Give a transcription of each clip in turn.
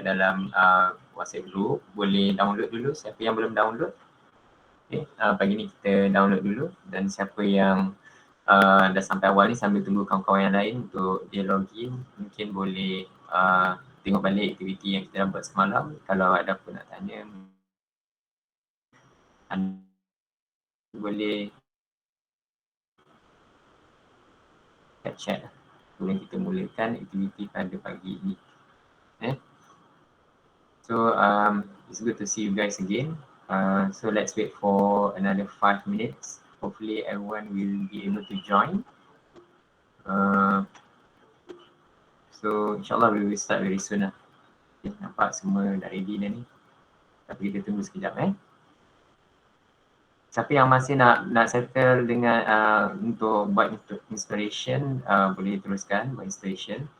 kat dalam WhatsApp group. Boleh download dulu siapa yang belum download. Okay. Pagi ni kita download dulu, dan siapa yang dah sampai awal ni sambil tunggu kawan-kawan yang lain untuk dia login, mungkin boleh tengok balik aktiviti yang kita dah buat semalam. Kalau ada apa nak tanya, boleh chat. Kemudian kita mulakan aktiviti pada pagi ini. So it's good to see you guys again. So let's wait for another 5 minutes. Hopefully everyone will be able to join. So insyaAllah we will start very soon lah. Okay, nampak semua dah ready dah ni. Tapi kita tunggu sekejap Siapa yang masih nak settle dengan untuk buat installation, boleh teruskan buat installation.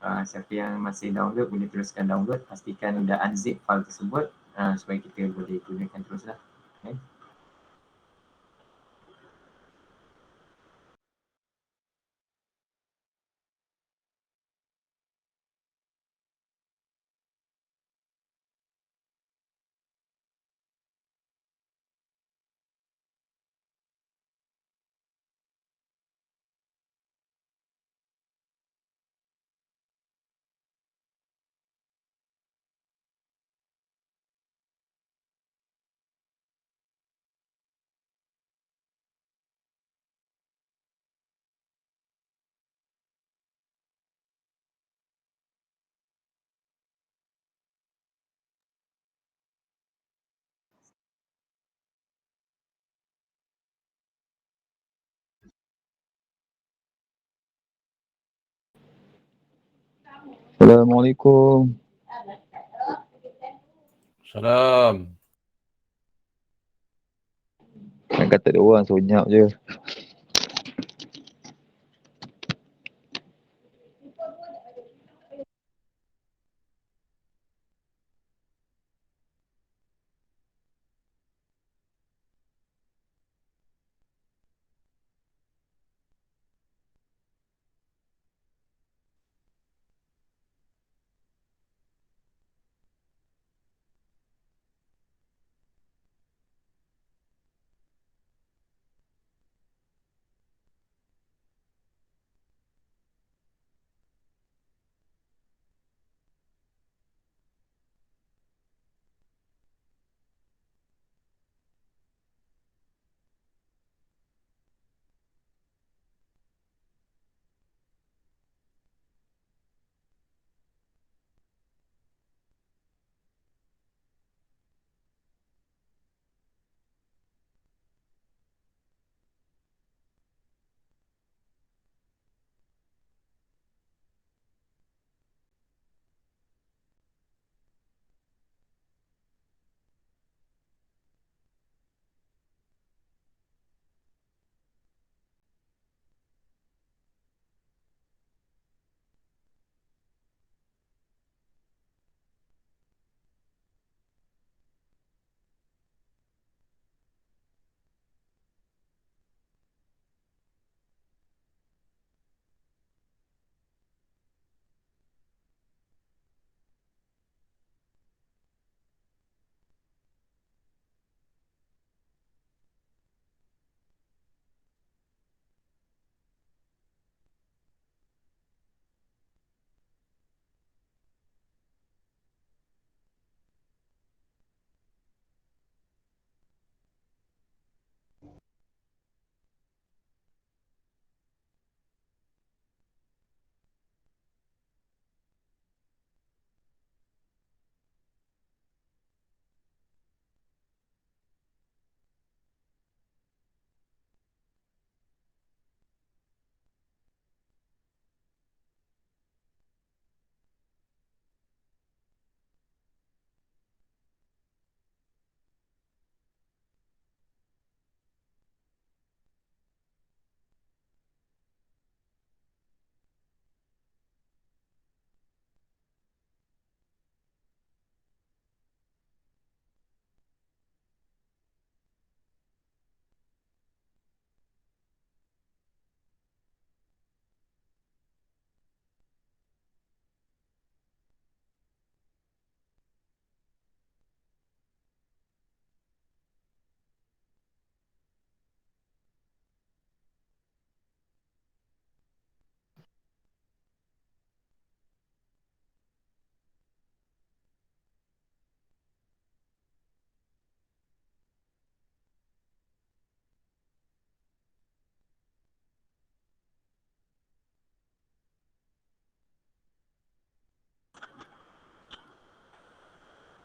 Siapa yang masih download boleh teruskan download. Pastikan dah unzip file tersebut supaya kita boleh gunakan teruslah. Okay. Assalamualaikum. Salam. Nak kata ada orang senyap je.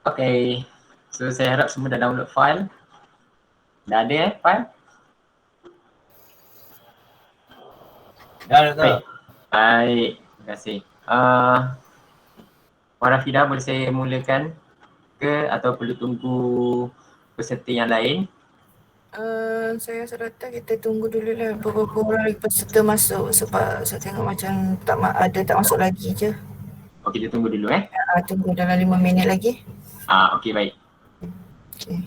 Okay. So saya harap semua dah download file. Dah ada file? Dah tu. Baik. Baik. Terima kasih. Puan Rafidah, boleh saya mulakan ke atau perlu tunggu peserta yang lain? Saya rasa kita tunggu dulu lah beberapa orang lagi peserta masuk sebab saya tengok macam tak masuk lagi je. Okey, kita tunggu dulu Tunggu dalam 5 minit lagi. Okey, baik. Okay.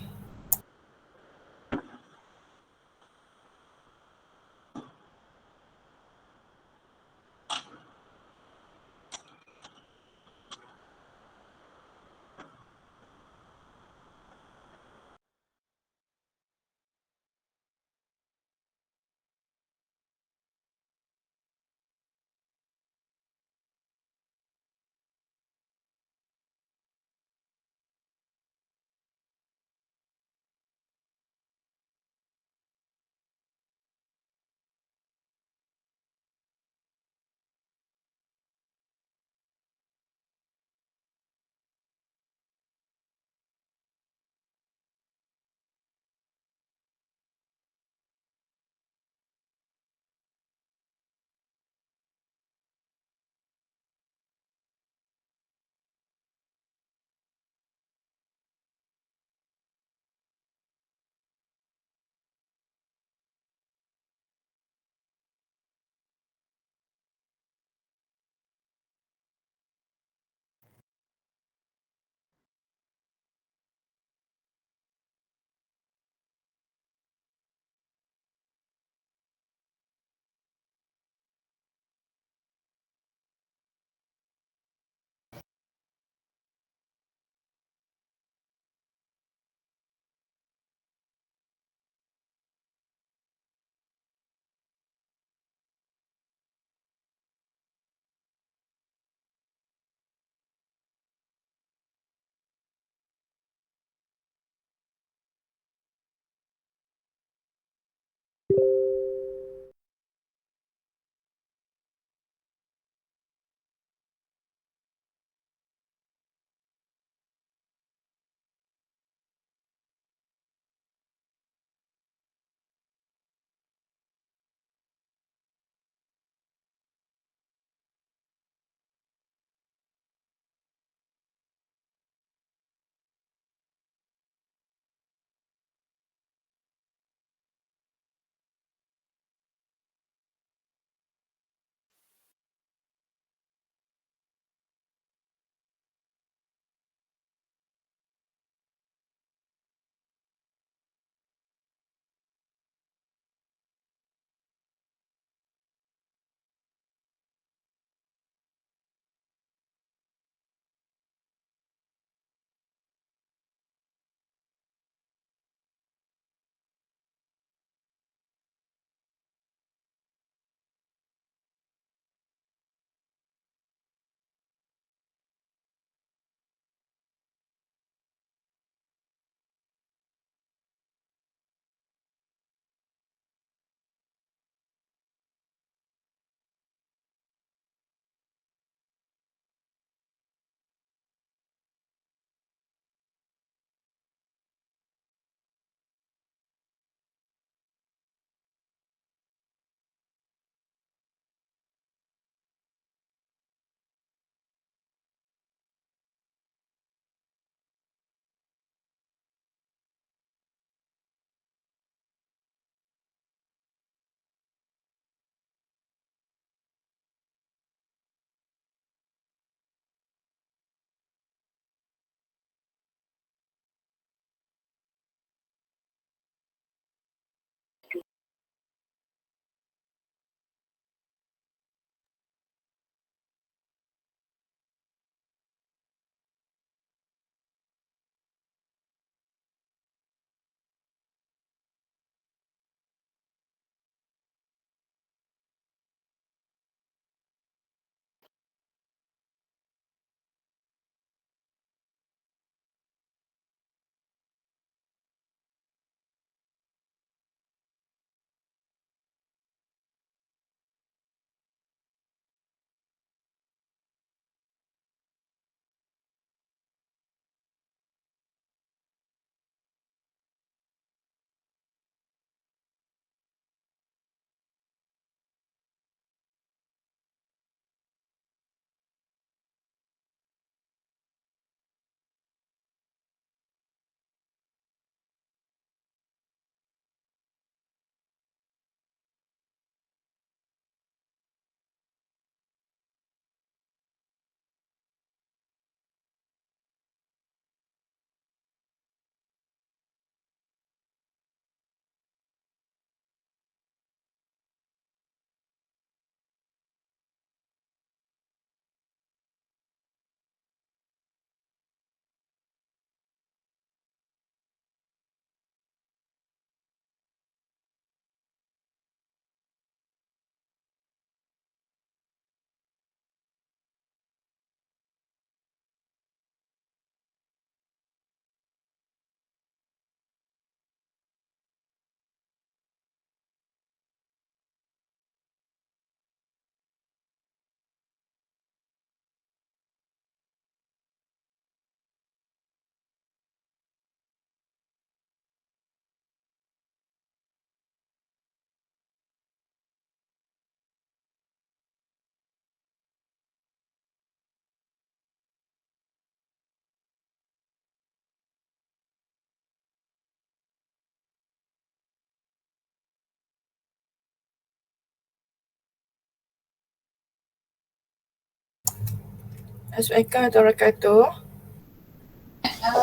Assalamualaikum warahmatullahi wabarakatuh.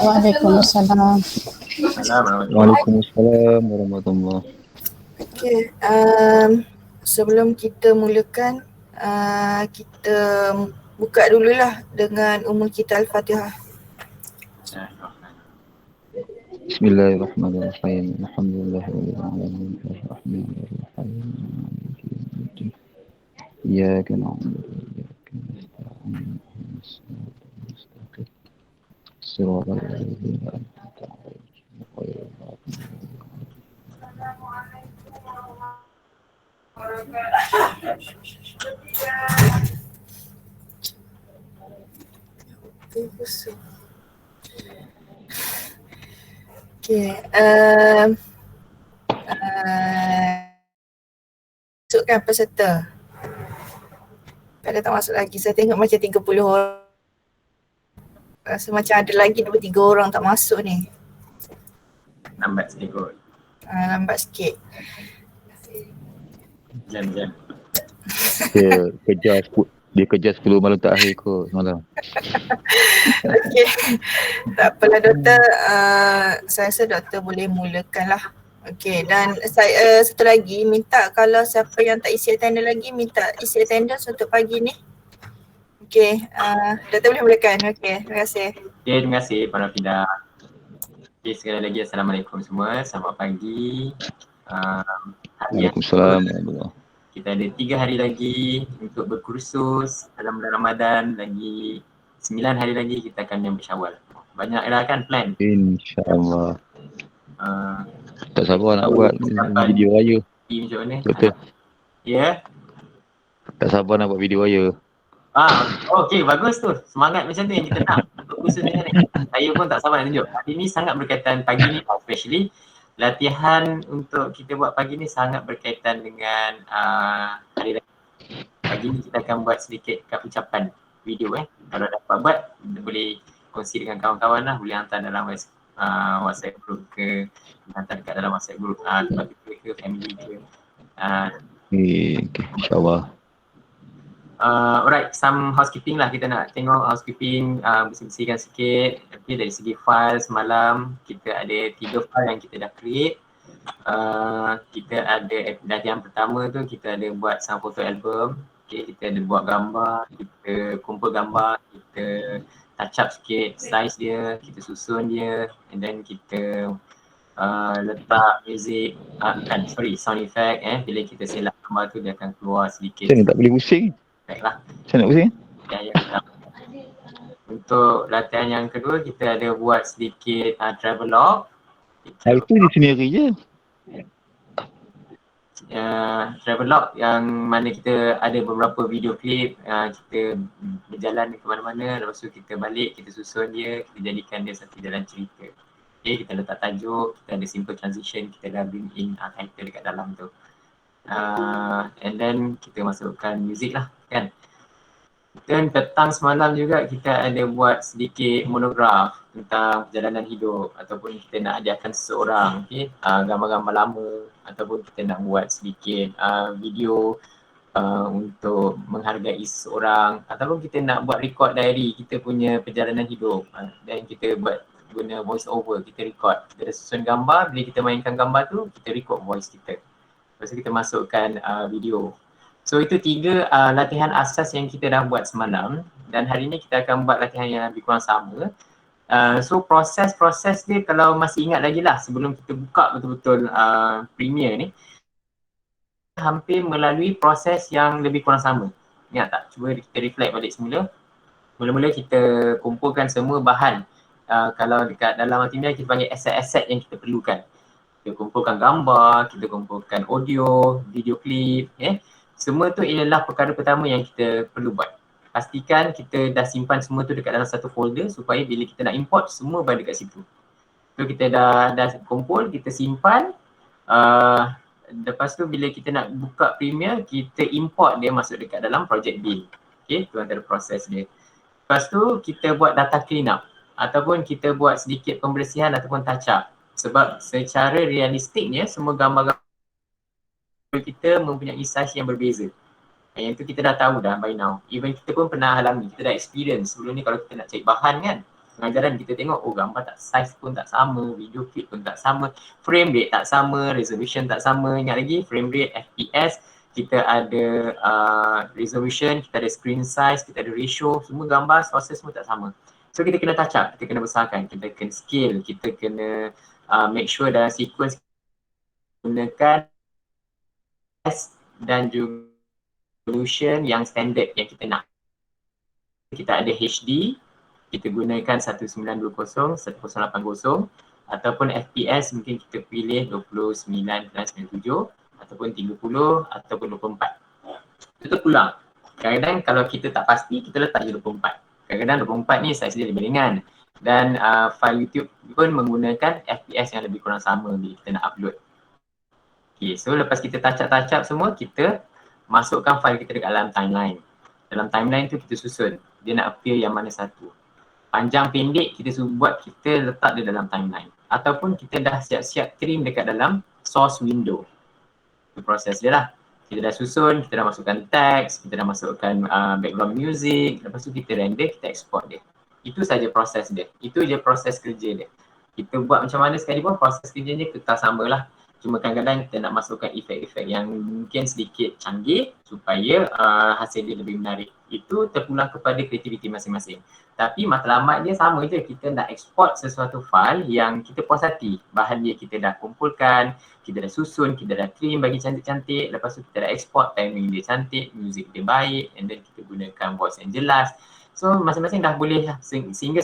Waalaikumsalam. Assalamualaikum. Waalaikumsalam warahmatullahi. Okey, sebelum kita mulakan, kita buka dululah dengan kita Al-Fatihah. Bismillahirrahmanirrahim. Alhamdulillahirabbil alamin. Arrahmanirrahim. Maliki yaumiddin. Iyyaka na'budu wa iyyaka nasta'in. Ihdinas siratal mustaqim. Shiratal ladzina an'amta 'alaihim ghairil maghdubi 'alaihim. Okey, masukkan peserta. Ada tak masuk lagi? Saya tengok macam 30 orang. Rasa macam ada lagi 2-3 orang tak masuk ni. Lambat sikit kot. Lambat sikit. Jam. Dia kerja 10 malam terakhir kot semalam. Okey. Tak apalah doktor. Saya rasa doktor boleh mulakan lah. Okey, dan saya satu lagi minta kalau siapa yang tak isi attendance lagi minta isi attendance untuk pagi ni. Okey, doktor boleh mulakan. Okey, terima kasih. Okay, terima kasih para Fidah. Okay, sekali lagi Assalamualaikum semua. Selamat pagi. Hari yang Waalaikumsalam kedua. warahmatullahi. Kita ada 3 hari lagi untuk berkursus dalam bulan Ramadan. Lagi 9 hari lagi kita akan menyambut Syawal. Banyak dah kan plan? InsyaAllah. Uh, Tak sabar nak buat video raya. Macam mana? Betul. Ya? Tak sabar nak buat video raya. Okey, bagus tu. Semangat macam tu yang kita nak untuk kursus macam ni. Saya pun tak sabar nak tunjuk. Hari ni sangat berkaitan, pagi ni especially latihan untuk kita buat pagi ni sangat berkaitan dengan hari raya. Pagi ni kita akan buat sedikit kad ucapan video Kalau dapat buat, boleh kongsi dengan kawan-kawan lah. Boleh hantar dalam WhatsApp group ke, hantar dekat dalam WhatsApp group keluarga ke, family ke. Okay, insyaAllah. Alright, some housekeeping lah. Kita nak tengok housekeeping, bersih-bersihkan sikit. Okay, dari segi file semalam, kita ada 3 file yang kita dah create. Kita ada latihan pertama tu, kita ada buat some photo album. Okay, kita ada buat gambar, kita kumpul gambar, kita touch up sikit size dia, kita susun dia, and then kita letak music, sound effect bila kita select gambar tu dia akan keluar sedikit. Macam ni tak boleh pusing? Baiklah. Macam nak pusing? Ya. Untuk latihan yang kedua kita ada buat sedikit travelog. Hari tu di sendiri je. Travelog yang mana kita ada beberapa video klip, kita berjalan ke mana-mana, lepas tu kita balik, kita susun dia, kita jadikan dia satu jalan cerita. Okay, kita letak tajuk, kita ada simple transition, kita dah bring in title dekat dalam tu. And then kita masukkan music lah kan. Dan petang semalam juga kita ada buat sedikit monograf tentang perjalanan hidup ataupun kita nak ajarkan seseorang gambar-gambar lama ataupun kita nak buat sedikit video untuk menghargai seseorang ataupun kita nak buat record diary kita punya perjalanan hidup dan kita buat guna voice over, kita record, kita dah susun gambar, bila kita mainkan gambar tu kita record voice kita, lepas tu kita masukkan video. So itu 3 latihan asas yang kita dah buat semalam dan hari ni kita akan buat latihan yang lebih kurang sama. So proses dia kalau masih ingat lagi lah sebelum kita buka betul-betul Premiere ni hampir melalui proses yang lebih kurang sama. Ingat tak? Cuba kita reflect balik semula. Mula-mula kita kumpulkan semua bahan. Kalau dekat dalam Multimedia kita panggil aset-aset yang kita perlukan. Kita kumpulkan gambar, kita kumpulkan audio, video klip, semua tu ialah perkara pertama yang kita perlu buat. Pastikan kita dah simpan semua tu dekat dalam satu folder supaya bila kita nak import semua berada dekat situ. So kita dah kumpul, kita simpan. Lepas tu bila kita nak buka Premiere, kita import dia masuk dekat dalam project bin. Okay, tu antara proses dia. Lepas tu kita buat data clean up ataupun kita buat sedikit pembersihan ataupun touch up. Sebab secara realistiknya semua gambar-gambar kita mempunyai size yang berbeza. Yang tu kita dah tahu dah by now. Even kita pun pernah alami, kita dah experience. Sebelum ni kalau kita nak cari bahan kan, pengajaran kita tengok, oh gambar tak, size pun tak sama, video clip pun tak sama, frame rate tak sama, resolution tak sama. Ingat lagi frame rate, FPS, kita ada resolution, kita ada screen size, kita ada ratio, semua gambar, sources semua tak sama. So kita kena touch up, kita kena besarkan, kita kena scale, kita kena make sure dalam sequence gunakan dan juga resolution yang standard yang kita nak. Kita ada HD, kita gunakan 1920, 1080 ataupun FPS mungkin kita pilih 29.97 ataupun 30 ataupun 24. Itu terpulang. Kadang-kadang kalau kita tak pasti, kita letak je 24. Kadang-kadang 24 ni saiz dia lebih ringan. Dan file YouTube pun menggunakan FPS yang lebih kurang sama bila kita nak upload. Okay, so lepas kita touch up semua, kita masukkan file kita dekat dalam timeline. Dalam timeline tu kita susun, dia nak appear yang mana satu. Panjang pendek kita buat, kita letak dia dalam timeline. Ataupun kita dah siap-siap trim dekat dalam source window. Itu proses dia lah. Kita dah susun, kita dah masukkan teks, kita dah masukkan background music, lepas tu kita render, kita export dia. Itu saja proses dia. Itu je proses kerja dia. Kita buat macam mana sekali pun proses kerjanya kekal sama lah. Cuma kadang-kadang kita nak masukkan efek-efek yang mungkin sedikit canggih supaya hasil dia lebih menarik. Itu terpulang kepada kreativiti masing-masing. Tapi matlamat dia sama je, kita nak export sesuatu file yang kita puas hati. Bahan dia kita dah kumpulkan, kita dah susun, kita dah trim bagi cantik-cantik, lepas tu kita dah export, timing dia cantik, music dia baik, and then kita gunakan voice yang jelas. So masing-masing dah boleh sehingga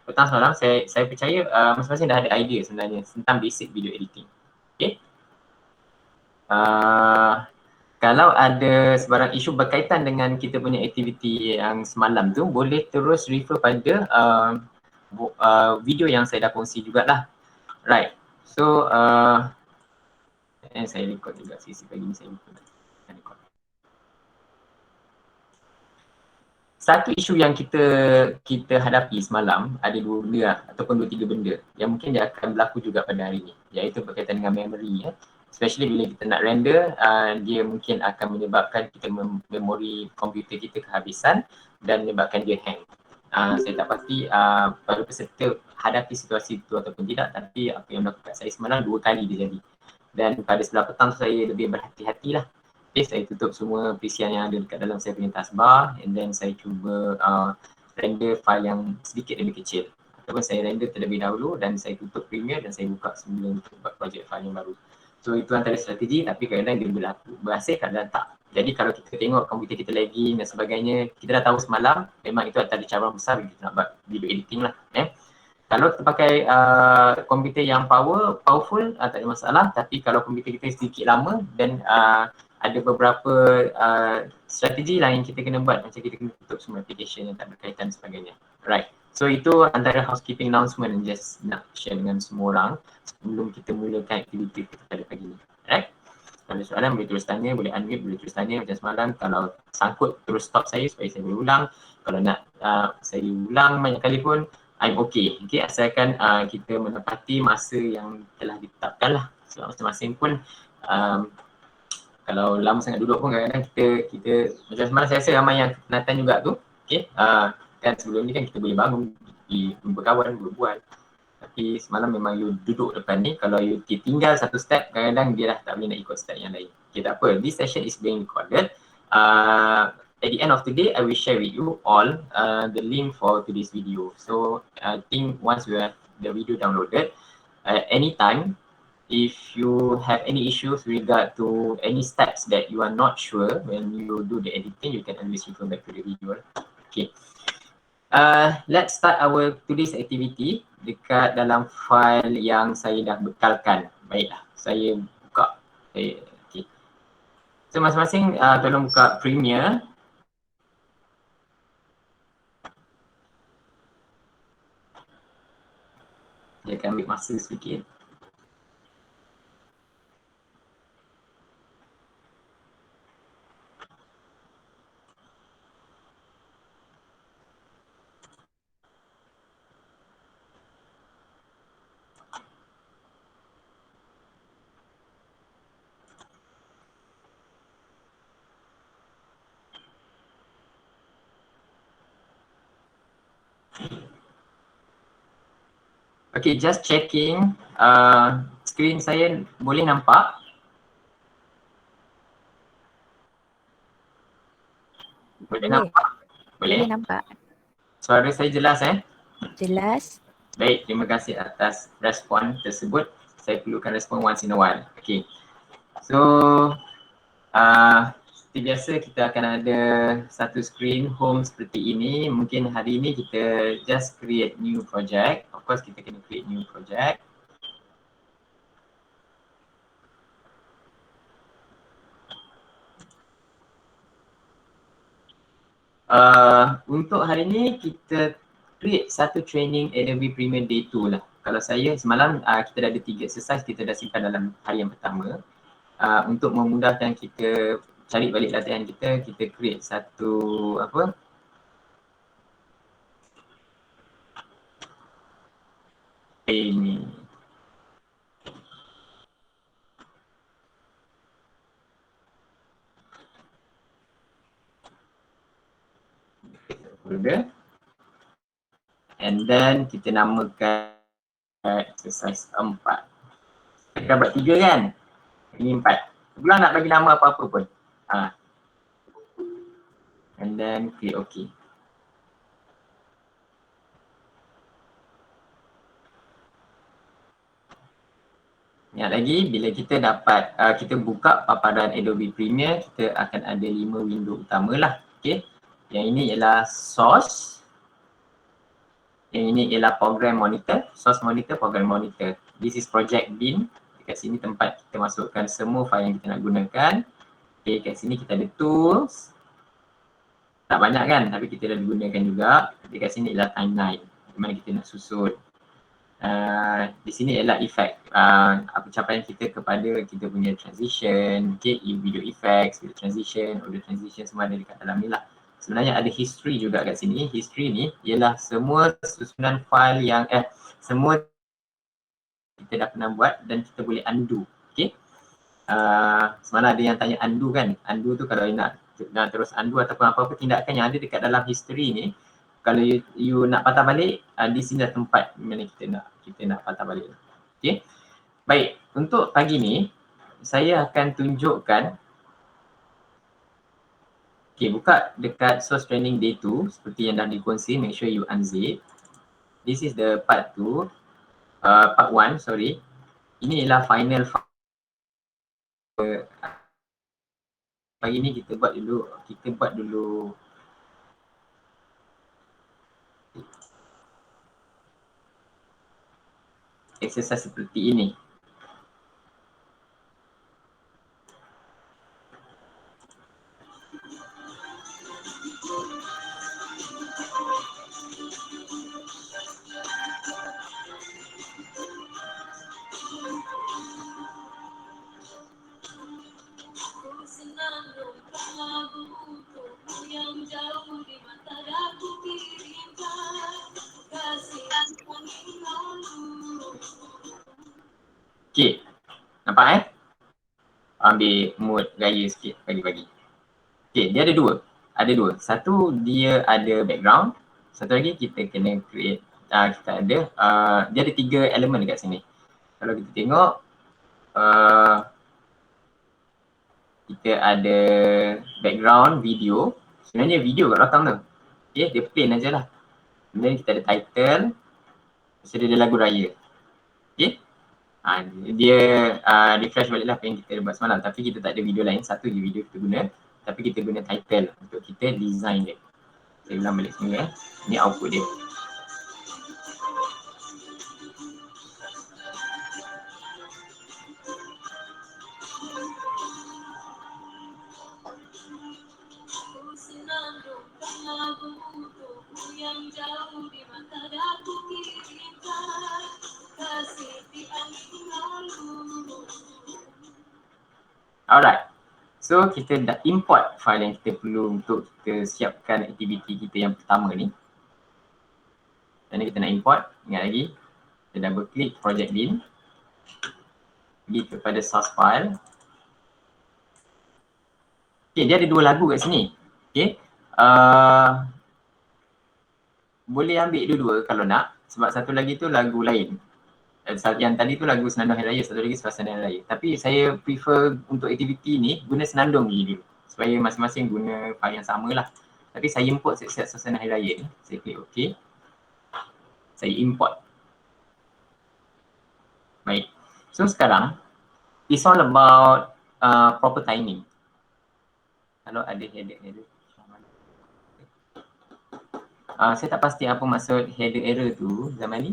petang semalam saya percaya masing-masing dah ada idea sebenarnya tentang basic video editing. Okay. Kalau ada sebarang isu berkaitan dengan kita punya aktiviti yang semalam tu, boleh terus refer pada video yang saya dah kongsi jugalah. Right. So, saya record juga sisi pagi ni saya record. Satu isu yang kita hadapi semalam ada dua benda ataupun 2-3 benda yang mungkin dia akan berlaku juga pada hari ni, iaitu berkaitan dengan memory ya. Especially bila kita nak render, dia mungkin akan menyebabkan kita memori komputer kita kehabisan dan menyebabkan dia hang. Saya tak pasti para peserta hadapi situasi itu ataupun tidak, tapi apa yang berlaku kat saya semalam 2 kali dia jadi. Dan pada sebelah petang saya lebih berhati-hatilah. Okay, saya tutup semua PC yang ada dekat dalam saya punya taskbar, and then saya cuba render file yang sedikit lebih kecil. Ataupun saya render terlebih dahulu dan saya tutup Premiere dan saya buka sebelum buat projek file yang baru. So itu antara strategi, tapi kadang-kadang dia berhasil, kadang-kadang tak. Jadi kalau kita tengok komputer kita lagging dan sebagainya, kita dah tahu semalam, memang itu antara cabaran besar bila kita nak buat video editing lah. Kalau kita pakai komputer yang powerful, tak ada masalah. Tapi kalau komputer kita sedikit lama dan ada beberapa strategi lain yang kita kena buat, macam kita kena tutup semua application yang tak berkaitan dan sebagainya. Right. So itu antara housekeeping announcement yang just nak share dengan semua orang sebelum kita mulakan aktiviti kita pada pagi ni. Right. Kalau ada soalan boleh terus tanya, boleh unmute, boleh terus tanya macam semalam. Kalau sangkut terus stop saya supaya saya boleh ulang. Kalau nak saya ulang banyak kali pun I'm okay. Okay, asalkan kita menepati masa yang telah ditetapkan lah. So masing-masing pun kalau lama sangat duduk pun kadang-kadang kita macam semalam saya rasa ramai yang kepenatan juga tu. Okay, kan sebelum ni kan kita boleh bangun, berkawan, berbual. Tapi semalam memang you duduk depan ni, kalau you tinggal satu step, kadang-kadang dia dah tak boleh nak ikut step yang lain. Okay, tak apa, this session is being recorded. At the end of today, I will share with you all the link for today's video. So I think once we have the video downloaded, anytime, if you have any issues regard to any steps that you are not sure when you do the editing, you can always refer back to the video. Okay. Let's start our today's activity dekat dalam file yang saya dah bekalkan. Baiklah, saya buka. Okay. So masing-masing tolong buka Premiere. Dia akan ambil masa sedikit. Okay, just checking. Screen saya boleh nampak? Boleh nampak? Boleh nampak. Suara saya jelas Jelas. Baik, terima kasih atas respon tersebut. Saya perlukan respon once in a while. Okay. So, seperti biasa kita akan ada satu screen home seperti ini. Mungkin hari ini kita just create new project. Of course kita kena create new project. Untuk hari ini kita create satu training Adobe Premiere Day 2 lah. Kalau saya semalam kita dah ada 3 exercise kita dah simpan dalam hari yang pertama. Untuk memudahkan kita cari balik latihan kita, kita create satu apa? Ini. Folder. And then kita namakan exercise 4. Kita buat 3 kan? Ini 4. Belum nak bagi nama apa-apa pun. And then click OK. Ingat lagi, bila kita dapat, kita buka paparan Adobe Premiere, kita akan ada 5 window utama lah. Okay. Yang ini ialah source. Yang ini ialah program monitor, source monitor, program monitor. This is project bin. Dekat sini tempat kita masukkan semua file yang kita nak gunakan. Okay, kat sini kita ada tools. Tak banyak kan, tapi kita dah gunakan juga. Dekat sini ialah timeline, di mana kita nak susun. Di sini ialah effect, pencapaian kita kepada kita punya transition, okay, video effects, video transition, audio transition, semua ada dekat dalam ni lah. Sebenarnya ada history juga kat sini. History ni ialah semua susunan file yang semua kita dah pernah buat dan kita boleh undo. Okay. Semalam ada yang tanya undo kan. Undo tu kalau nak terus undo ataupun apa-apa tindakan yang ada dekat dalam history ni, kalau you nak patah balik, di sini dah tempat mana kita nak patah balik. Okay. Baik, untuk pagi ni saya akan tunjukkan. Okay, buka dekat source training day 2 seperti yang dah dikongsi, make sure you unzip. This is the part 2, part 1, sorry. Ini ialah final pagi ni kita buat dulu exercise seperti ini. Okay, nampak ambil mood gaya sikit pagi-pagi. Okay, dia ada dua. Satu dia ada background, satu lagi kita kena create, kita ada, dia ada 3 elemen dekat sini. Kalau kita tengok, kita ada background video, sebenarnya video kat belakang tu. Okay, dia plain aja lah. Kemudian kita ada title, lepas dia ada lagu raya. Okay. Dia refresh balik lah apa yang kita buat semalam, tapi kita tak ada video lain, satu je video kita guna, tapi kita guna title untuk kita design dia. Saya ulang balik semula. Ni output dia. Alright, so kita dah import file yang kita perlu untuk kita siapkan aktiviti kita yang pertama ni. Dan kita nak import, ingat lagi, kita double klik project bin, pergi kepada source file. Okay, dia ada 2 lagu kat sini. Okay, boleh ambil dua-dua kalau nak. Sebab satu lagi tu lagu lain. Yang tadi tu lagu Senandung Hari Raya, satu lagi Suasana Hari Raya. Tapi saya prefer untuk aktiviti ni guna Senandung je dulu. Supaya masing-masing guna file yang sama lah. Tapi saya import siap-siap Suasana Hari Raya ni. Saya klik OK. Saya import. Baik. So sekarang, it's all about proper timing. Kalau ada header error. Saya tak pasti apa maksud header error tu zaman ni.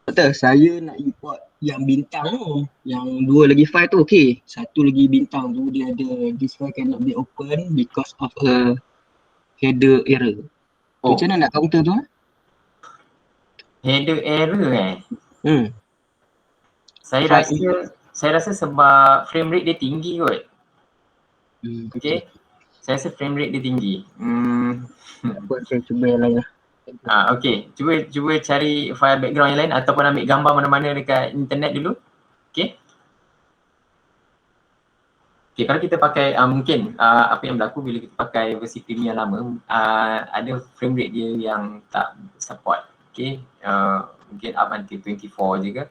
Doktor, saya nak import yang bintang tu. Yang dua lagi file tu okey. Satu lagi bintang tu dia ada this file cannot be open because of a header error. Oh, Macam mana nak counter tu? header error Saya File rasa sebab frame rate dia tinggi kot. Okay. Saya rasa frame rate dia tinggi. Buat saya cuba yang lain lah. Okay. Cuba cari file background yang lain ataupun ambil gambar mana-mana dekat internet dulu. Okay. Okay, kalau kita pakai mungkin apa yang berlaku bila kita pakai versi Premiere lama, ada frame rate dia yang tak support. Okay. Mungkin up until 24 je ke.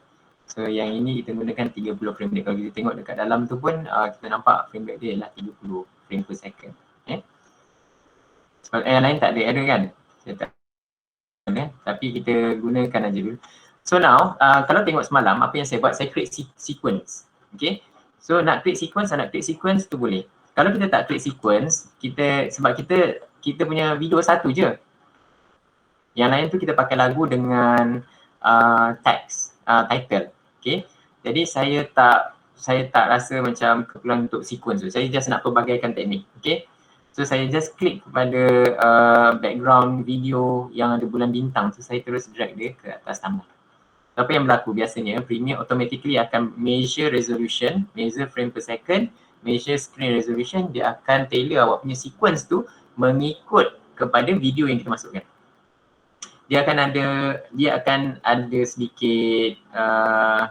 So yang ini kita gunakan 30 frame rate. Kalau kita tengok dekat dalam tu pun kita nampak frame rate dia ialah 30 frame per second. Sebab yang lain tak ada error kan? Tak ada, tapi kita gunakan aja dulu. So now, kalau tengok semalam apa yang saya buat, saya create sequence. Okay. So nak create sequence tu boleh. Kalau kita tak create sequence, sebab kita punya video satu je. Yang lain tu kita pakai lagu dengan text, title. Okay. Jadi saya tak rasa macam keperluan untuk sequence tu. Saya just nak pelbagaikan teknik. Okay. So saya just klik kepada background video yang ada bulan bintang tu, saya terus drag dia ke atas tambah. Apa yang berlaku biasanya, Premiere automatically akan measure resolution, measure frame per second, measure screen resolution, dia akan tailor awak punya sequence tu mengikut kepada video yang kita masukkan. Dia akan ada sedikit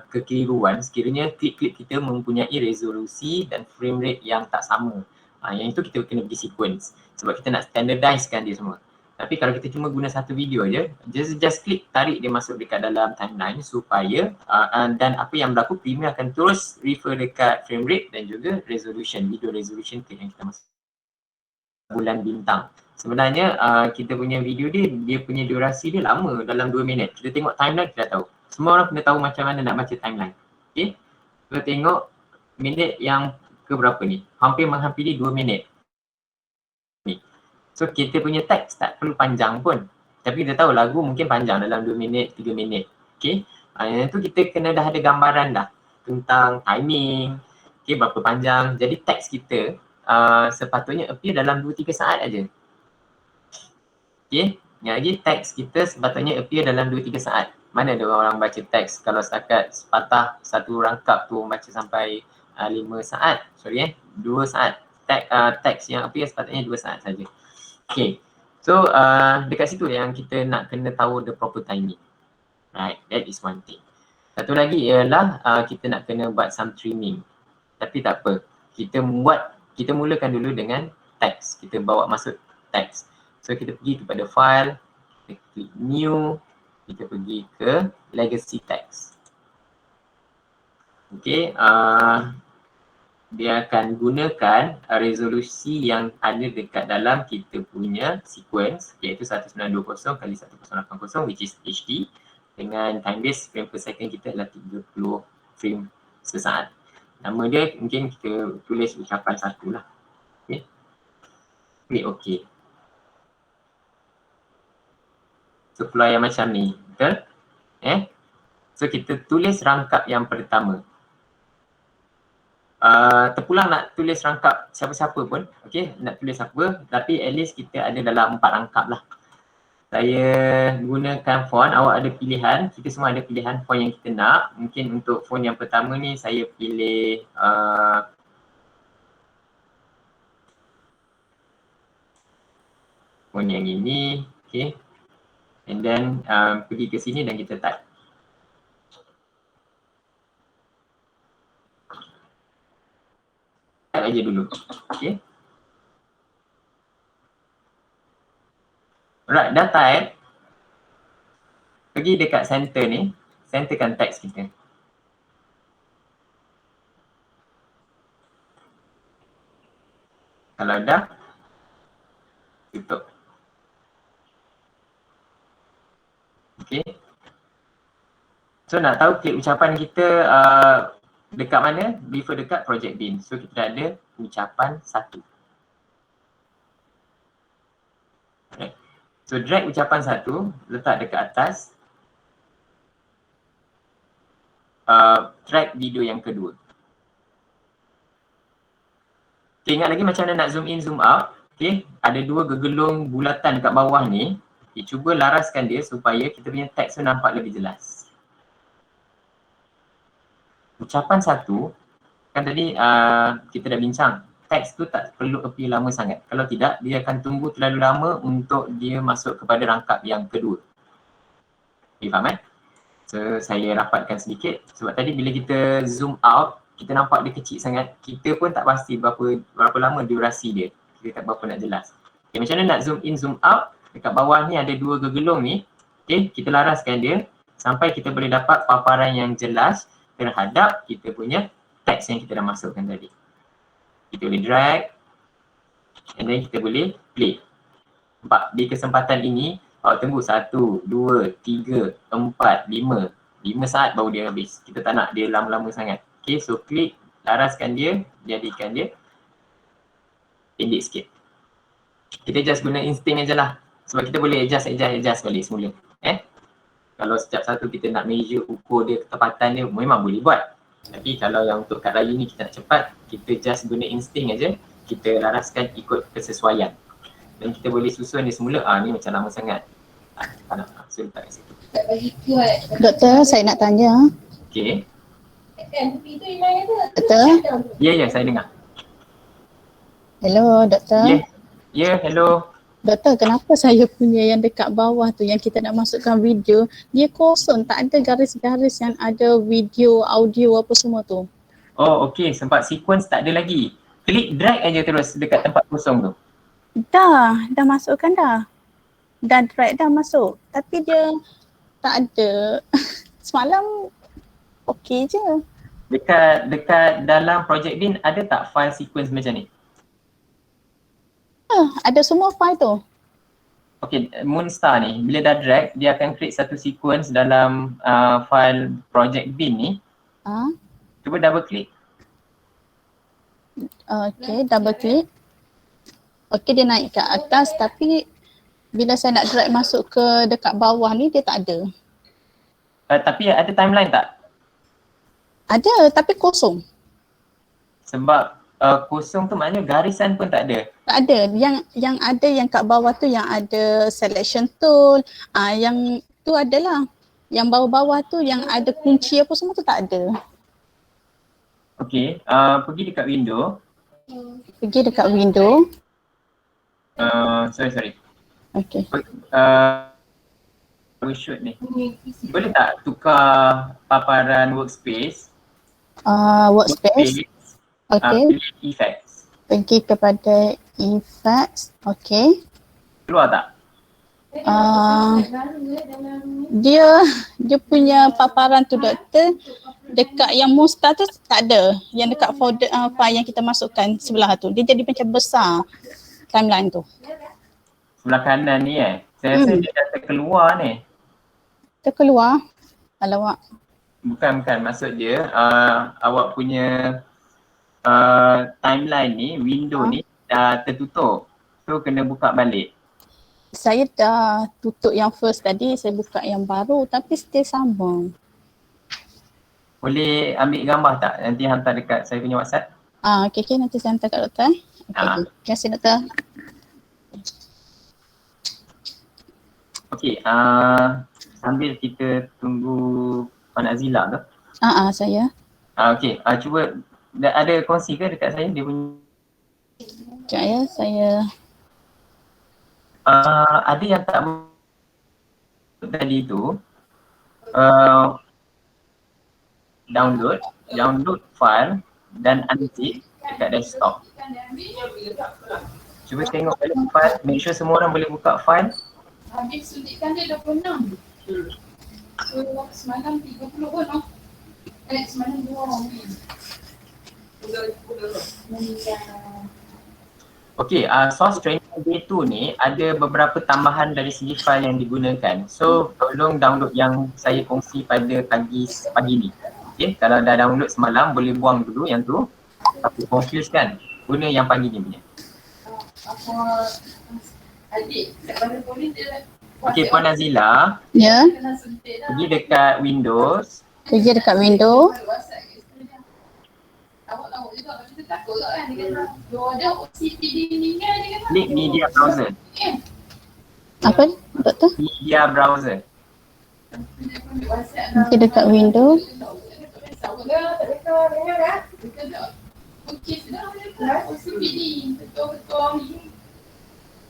kekeliruan sekiranya klip-klip kita mempunyai resolusi dan frame rate yang tak sama. Yang itu kita kena pergi sequence sebab kita nak standardizekan dia semua. Tapi kalau kita cuma guna satu video je, just klik, tarik dia masuk dekat dalam timeline supaya dan apa yang berlaku, Premiere akan terus refer dekat frame rate dan juga resolution, video resolution tu yang kita masuk. Bulan bintang. Sebenarnya kita punya video dia punya durasi dia lama, dalam 2 minit. Kita tengok timeline kita dah tahu. Semua orang kena tahu macam mana nak baca timeline. Okay. Kita tengok minit yang ke berapa ni? Hampir menghampiri 2 minit. So kita punya teks tak perlu panjang pun. Tapi kita tahu lagu mungkin panjang dalam 2 minit, 3 minit. Okay. Yang tu kita kena dah ada gambaran dah tentang timing, okay, berapa panjang. Jadi teks kita sepatutnya appear dalam 2-3 saat aja. Okay. Yang lagi teks kita sepatutnya appear dalam 2-3 saat. Mana ada orang baca teks kalau setakat sepatah satu rangkap tu baca sampai 5 saat. 2 saat. Teks yang appear sepatutnya 2 saat saja. Okay, so dekat situ yang kita nak kena tahu the proper timing. Right, that is one thing. Satu lagi ialah kita nak kena buat some trimming. Tapi tak apa, kita mulakan dulu dengan text. Kita bawa masuk text. So kita pergi kepada file, kita klik new, kita pergi ke legacy text. Okay, dia akan gunakan resolusi yang ada dekat dalam kita punya sequence, iaitu 1920 kali 1080 which is HD, dengan time base frame per second kita adalah 30 frame sesaat. Nama dia mungkin kita tulis ucapan satu lah. Okay. Klik OK. So keluar yang macam ni, betul? So kita tulis rangkap yang pertama. Terpulang nak tulis rangkap siapa-siapa pun, okay, nak tulis apa, tapi at least kita ada dalam 4 rangkap lah. Saya gunakan font, awak ada pilihan, kita semua ada pilihan font yang kita nak. Mungkin untuk font yang pertama ni saya pilih font yang ini, okay. And then pergi ke sini dan kita type. Aja dulu. Okay. Alright, dah type. Pergi dekat center ni, centerkan teks kita. Kalau dah, tutup. Okay. So nak tahu klik ucapan kita dekat mana? Refer dekat Project Bin. So kita dah ada ucapan 1. Alright. So drag ucapan 1, letak dekat atas. Track video yang kedua. Okay, ingat lagi macam mana nak zoom in, zoom out. Okay, ada 2 gegelung bulatan dekat bawah ni. Okay, cuba laraskan dia supaya kita punya teks tu nampak lebih jelas. Ucapan 1, kan tadi kita dah bincang. Teks tu tak perlu appear lama sangat. Kalau tidak, dia akan tunggu terlalu lama untuk dia masuk kepada rangkap yang kedua. Okay, faham So, saya rapatkan sedikit. Sebab tadi bila kita zoom out, kita nampak dia kecil sangat. Kita pun tak pasti berapa lama durasi dia. Kita tak berapa nak jelas. Okay, macam mana nak zoom in, zoom out. Dekat bawah ni ada 2 gegelung ni. Okay, kita laraskan dia sampai kita boleh dapat paparan yang jelas terhadap kita punya teks yang kita dah masukkan tadi. Kita boleh drag and then kita boleh play. Nampak di kesempatan ini awak tunggu 1, 2, 3, 4, 5 saat baru dia habis. Kita tak nak dia lama-lama sangat. Okay, so klik, laraskan dia, jadikan dia pendek sikit. Kita just guna insting aje lah. Sebab kita boleh adjust balik semula. Kalau setiap satu kita nak measure, ukur dia, ketepatan dia, memang boleh buat. Tapi kalau yang untuk kat raya ni kita nak cepat, kita just guna insting aja. Kita laraskan ikut kesesuaian. Dan kita boleh susun dia semula, ni macam lama sangat. Tak nak, so letak kat situ. Doktor, saya nak tanya. Okay. Doktor? Ya, saya dengar. Hello, doktor. Ya, hello. Doktor, kenapa saya punya yang dekat bawah tu yang kita nak masukkan video, dia kosong, tak ada garis-garis yang ada video, audio apa semua tu. Oh, okay. Sebab sequence tak ada lagi. Klik drag aja terus dekat tempat kosong tu. Dah masukkan dah. Dah drag dah masuk. Tapi dia tak ada. Semalam okey je. Dekat dalam Project Bin ada tak file sequence macam ni? Ada semua file tu. Okay, Moonstar ni bila dah drag dia akan create satu sequence dalam file Project Bin ni. Cuba double click. Okay, double click. Okay, dia naik ke atas tapi bila saya nak drag masuk ke dekat bawah ni dia tak ada. Tapi ada timeline tak? Ada tapi kosong. Sebab kosong tu maknanya garisan pun tak ada. Tak ada. Yang ada yang kat bawah tu yang ada selection tool. Yang tu adalah. Yang bawah-bawah tu yang ada kunci apa semua tu tak ada. Okay, pergi dekat window. Pergi dekat window. Sorry. Okay. Shoot ni. Boleh tak tukar paparan workspace? Workspace. Okay. Pilih effects. Pergi kepada effects. Okay. Keluar tak? Dia punya paparan tu doktor dekat yang Moonstar tu tak ada. Yang dekat folder file yang kita masukkan sebelah tu. Dia jadi macam besar timeline tu. Sebelah kanan ni Saya rasa dia dah terkeluar ni. Terkeluar? Alamak. Bukan. Maksud dia awak punya timeline ni, window ni dah tertutup. So kena buka balik. Saya dah tutup yang first tadi, saya buka yang baru tapi still sama. Boleh ambil gambar tak? Nanti hantar dekat saya punya WhatsApp. Okay, nanti saya hantar kat doktor. Okay. Terima kasih doktor. Okay, sambil kita tunggu Puan Azila tu. Saya. Okay, cuba ada kongsi ke dekat saya dia punya? Sekejap ya, saya. Ada yang tak tadi tu download file dan unzip dekat desktop. Cuba tengok balik file, make sure semua orang boleh buka file. Habis suntikan dia 26. So semalam 30 orang. Semalam 2 orang. Okay, source training day 2 ni ada beberapa tambahan dari segi file yang digunakan. So, tolong download yang saya kongsi pada pagi ni. Okay, kalau dah download semalam boleh buang dulu yang tu. Tapi confuse kan, guna yang pagi ni punya. Adik, daripada polis dia Okay, Puan Nazila, Ya, pergi dekat Windows. kerja dekat window. Awak juga kita takut kan dia kata ada OCPD ni kan dia kata Klik media browser. Apa ni, doktor? Media browser. Kerja dekat window.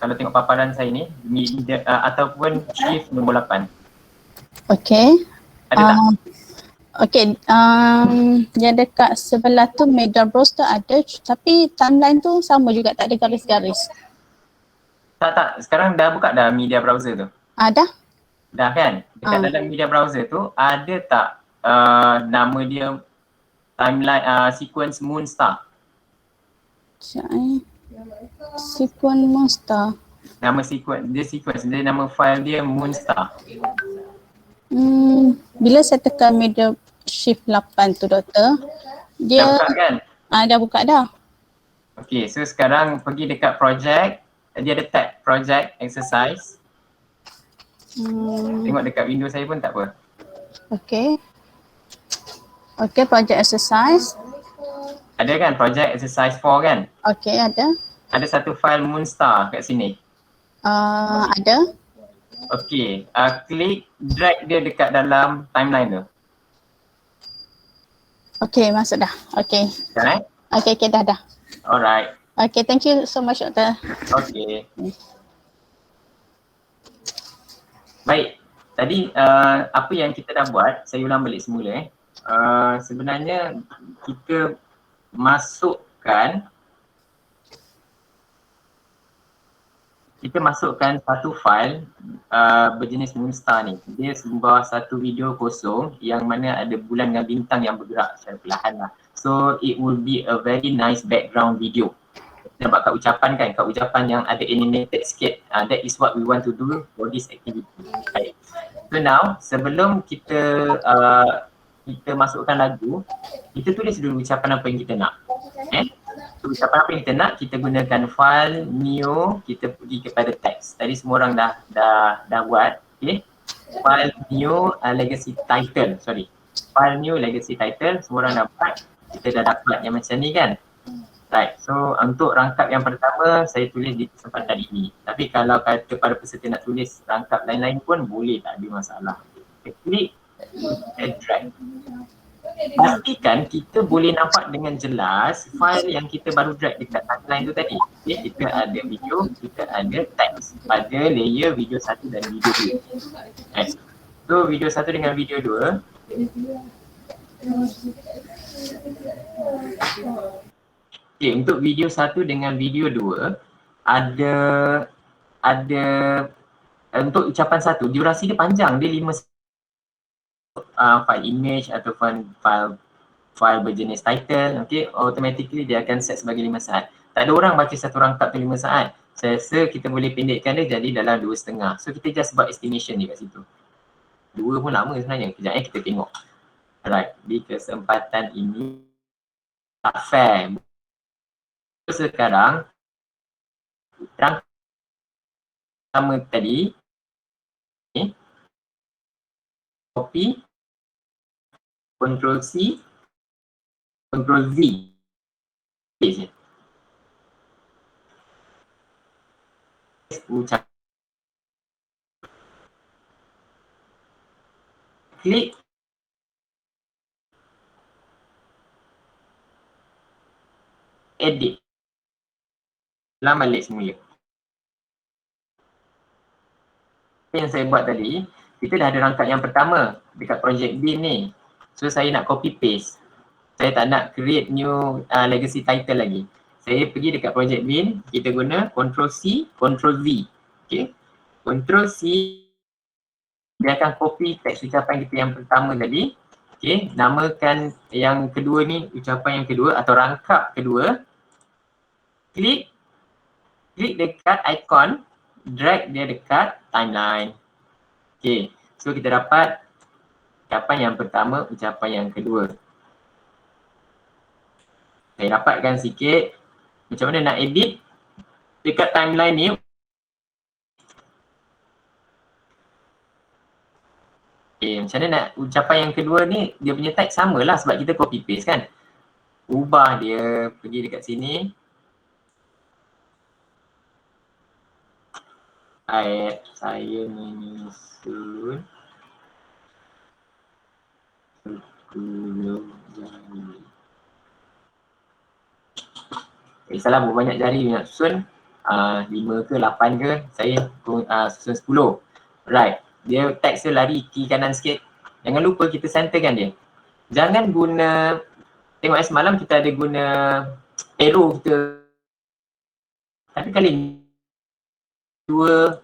Kalau tengok paparan saya ni, media, ataupun shift nombor 8. Okay. Ada tak? Okay, yang dekat sebelah tu media browser ada, tapi timeline tu sama juga, tak ada garis-garis. Tak. Sekarang dah buka dah media browser tu. Ada? Dah kan? Dekat dalam media browser tu ada tak nama dia timeline sequence Moonstar? Sequence Monster. Nama sequence dia nama file dia Moonstar. Bila saya tekan media shift 8 tu doktor, dia Dah buka kan? dah buka dah. Okay, so sekarang pergi dekat project. Dia ada tab project exercise. Tengok dekat window saya pun tak apa. Okay. Okay, project exercise. Ada kan project exercise 4 kan? Okay, ada. Ada satu file Moonstar kat sini. Ada. Okay, klik drag dia dekat dalam timeline tu. Okay, masuk dah. Okay. Kan? Okay, dah. Alright. Okay, thank you so much doktor. Okay. Baik, tadi apa yang kita dah buat, saya ulang balik semula sebenarnya kita masukkan satu file berjenis Moonstar ni. Dia sebuah satu video kosong yang mana ada bulan dengan bintang yang bergerak secara perlahan lah. So it will be a very nice background video. Kita buat kat ucapan kan, kat ucapan yang ada animated sikit. That is what we want to do for this activity. Baik. So now, sebelum kita masukkan lagu, kita tulis dulu ucapan apa yang kita nak. So, ucapan apa yang kita nak, kita gunakan file new, kita pergi kepada teks. Tadi semua orang dah buat. Okay. File new legacy title, File new legacy title, semua orang dah buat. Kita dah dapat yang macam ni kan. Right, so untuk rangkap yang pertama saya tulis di kesempatan ini. Tapi kalau kata para peserta nak tulis rangkap lain-lain pun boleh, tak ada masalah. Kita klik, kita drag. Pastikan kita boleh nampak dengan jelas file yang kita baru drag dekat timeline tu tadi. Okay, kita ada video, kita ada teks pada layer video 1 dan video 2. Right. So video 1 dengan video 2. Okay, untuk video 1 dengan video 2 ada untuk ucapan 1 durasi dia panjang, dia 5 file image atau file berjenis title, okay, automatically dia akan set sebagai 5 saat. Tak ada orang baca satu rangkap tu 5 saat. Saya rasa kita boleh pendekkan dia jadi dalam 2.5. So kita just buat estimation dia kat situ. 2 pun lama sebenarnya, kejap kita tengok. Alright, di kesempatan ini tak fair. Sekarang rangkap pertama tadi copy, Ctrl C, Ctrl V. Klik edit. Ulang balik semula. Apa yang saya buat tadi, kita dah ada rangkap yang pertama dekat project bin ni. So saya nak copy paste. Saya tak nak create new legacy title lagi. Saya pergi dekat project bin, kita guna Ctrl C, Ctrl V. Okay. Ctrl C, dia akan copy teks ucapan kita yang pertama tadi. Okay, namakan yang kedua ni ucapan yang kedua atau rangkap kedua. Klik dekat ikon, drag dia dekat timeline. Okay, so kita dapat ucapan yang pertama, ucapan yang kedua. Saya dapatkan sikit macam mana nak edit dekat timeline ni. Okay, macam mana nak ucapan yang kedua ni, dia punya tag sama lah sebab kita copy paste kan. Ubah dia, pergi dekat sini. Saya menyusun salah berapa banyak jari nak susun, 5 ke 8 ke, saya susun 10. Right, dia teks dia lari kiri kanan sikit. Jangan lupa kita centerkan dia. Jangan guna, tengok semalam kita ada guna arrow kita. Tapi kali ni dua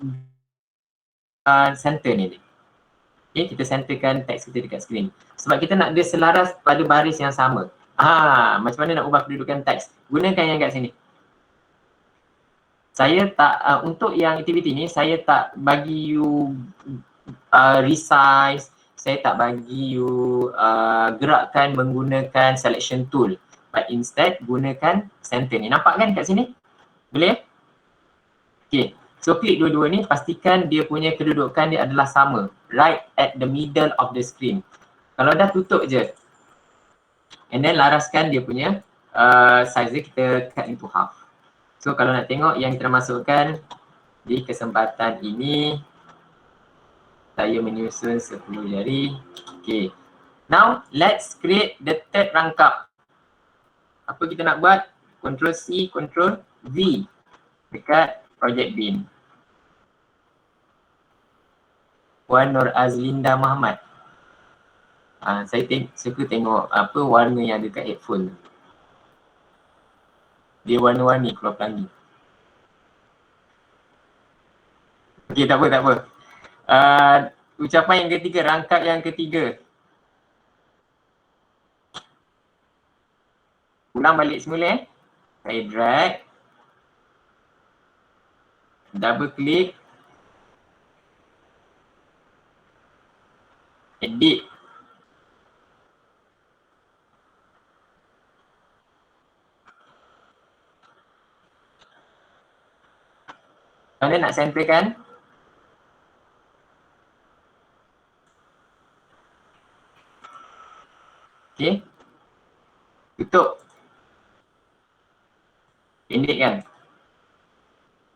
center ni. Okay, kita centerkan teks kita dekat skrin. Sebab kita nak dia selaras pada baris yang sama. Macam mana nak ubah kedudukan teks? Gunakan yang kat sini. Saya tak, untuk yang aktiviti ni, saya tak bagi you resize, saya tak bagi you gerakkan menggunakan selection tool. But instead, gunakan center ni. Nampak kan kat sini? Boleh? Okay. So klik dua-dua ni, pastikan dia punya kedudukan dia adalah sama. Right at the middle of the screen. Kalau dah tutup je. And then laraskan dia punya size dia, kita cut into half. So kalau nak tengok yang kita masukkan di kesempatan ini, saya menyusun 10 jari. Okay. Now let's create the third rangkap. Apa kita nak buat? Ctrl C, Ctrl V dekat Project Bin. Puan Nur Azlinda Muhammad. Saya suka tengok apa warna yang ada kat headphone. Dia warna-warni keluar pelangi. Okey, tak apa. Ucapan yang ketiga, rangkap yang ketiga. Ulang balik semula. Saya drag. Double click. Edit. Mana nak centerkan? Okay. Tutup. Pendekkan.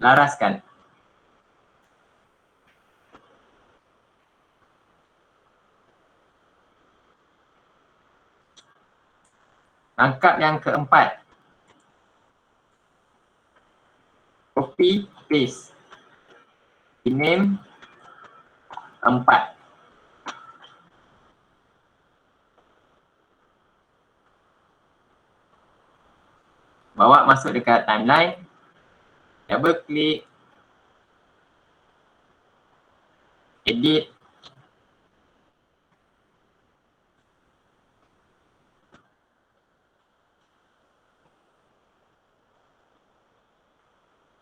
Laraskan. Rangkap yang keempat. Copy, paste. Rename 4. Bawa masuk dekat timeline. Double click. Edit.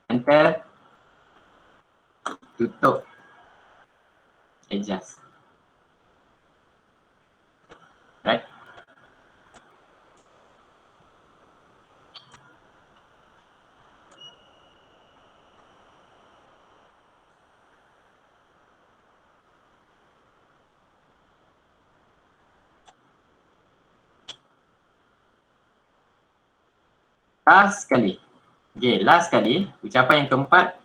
Enter. Tutup. Adjust. Right. Last sekali. Okay, last sekali. Ucapan yang keempat.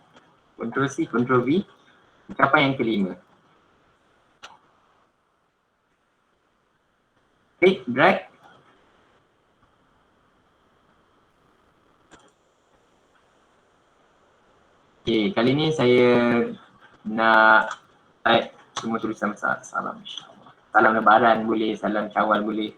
Ctrl C, Ctrl V. Ucapan yang kelima. Klik, drag. Okay, kali ni saya nak type semua tulisan besar. Salam insyaAllah. Salam lebaran boleh, salam Syawal boleh.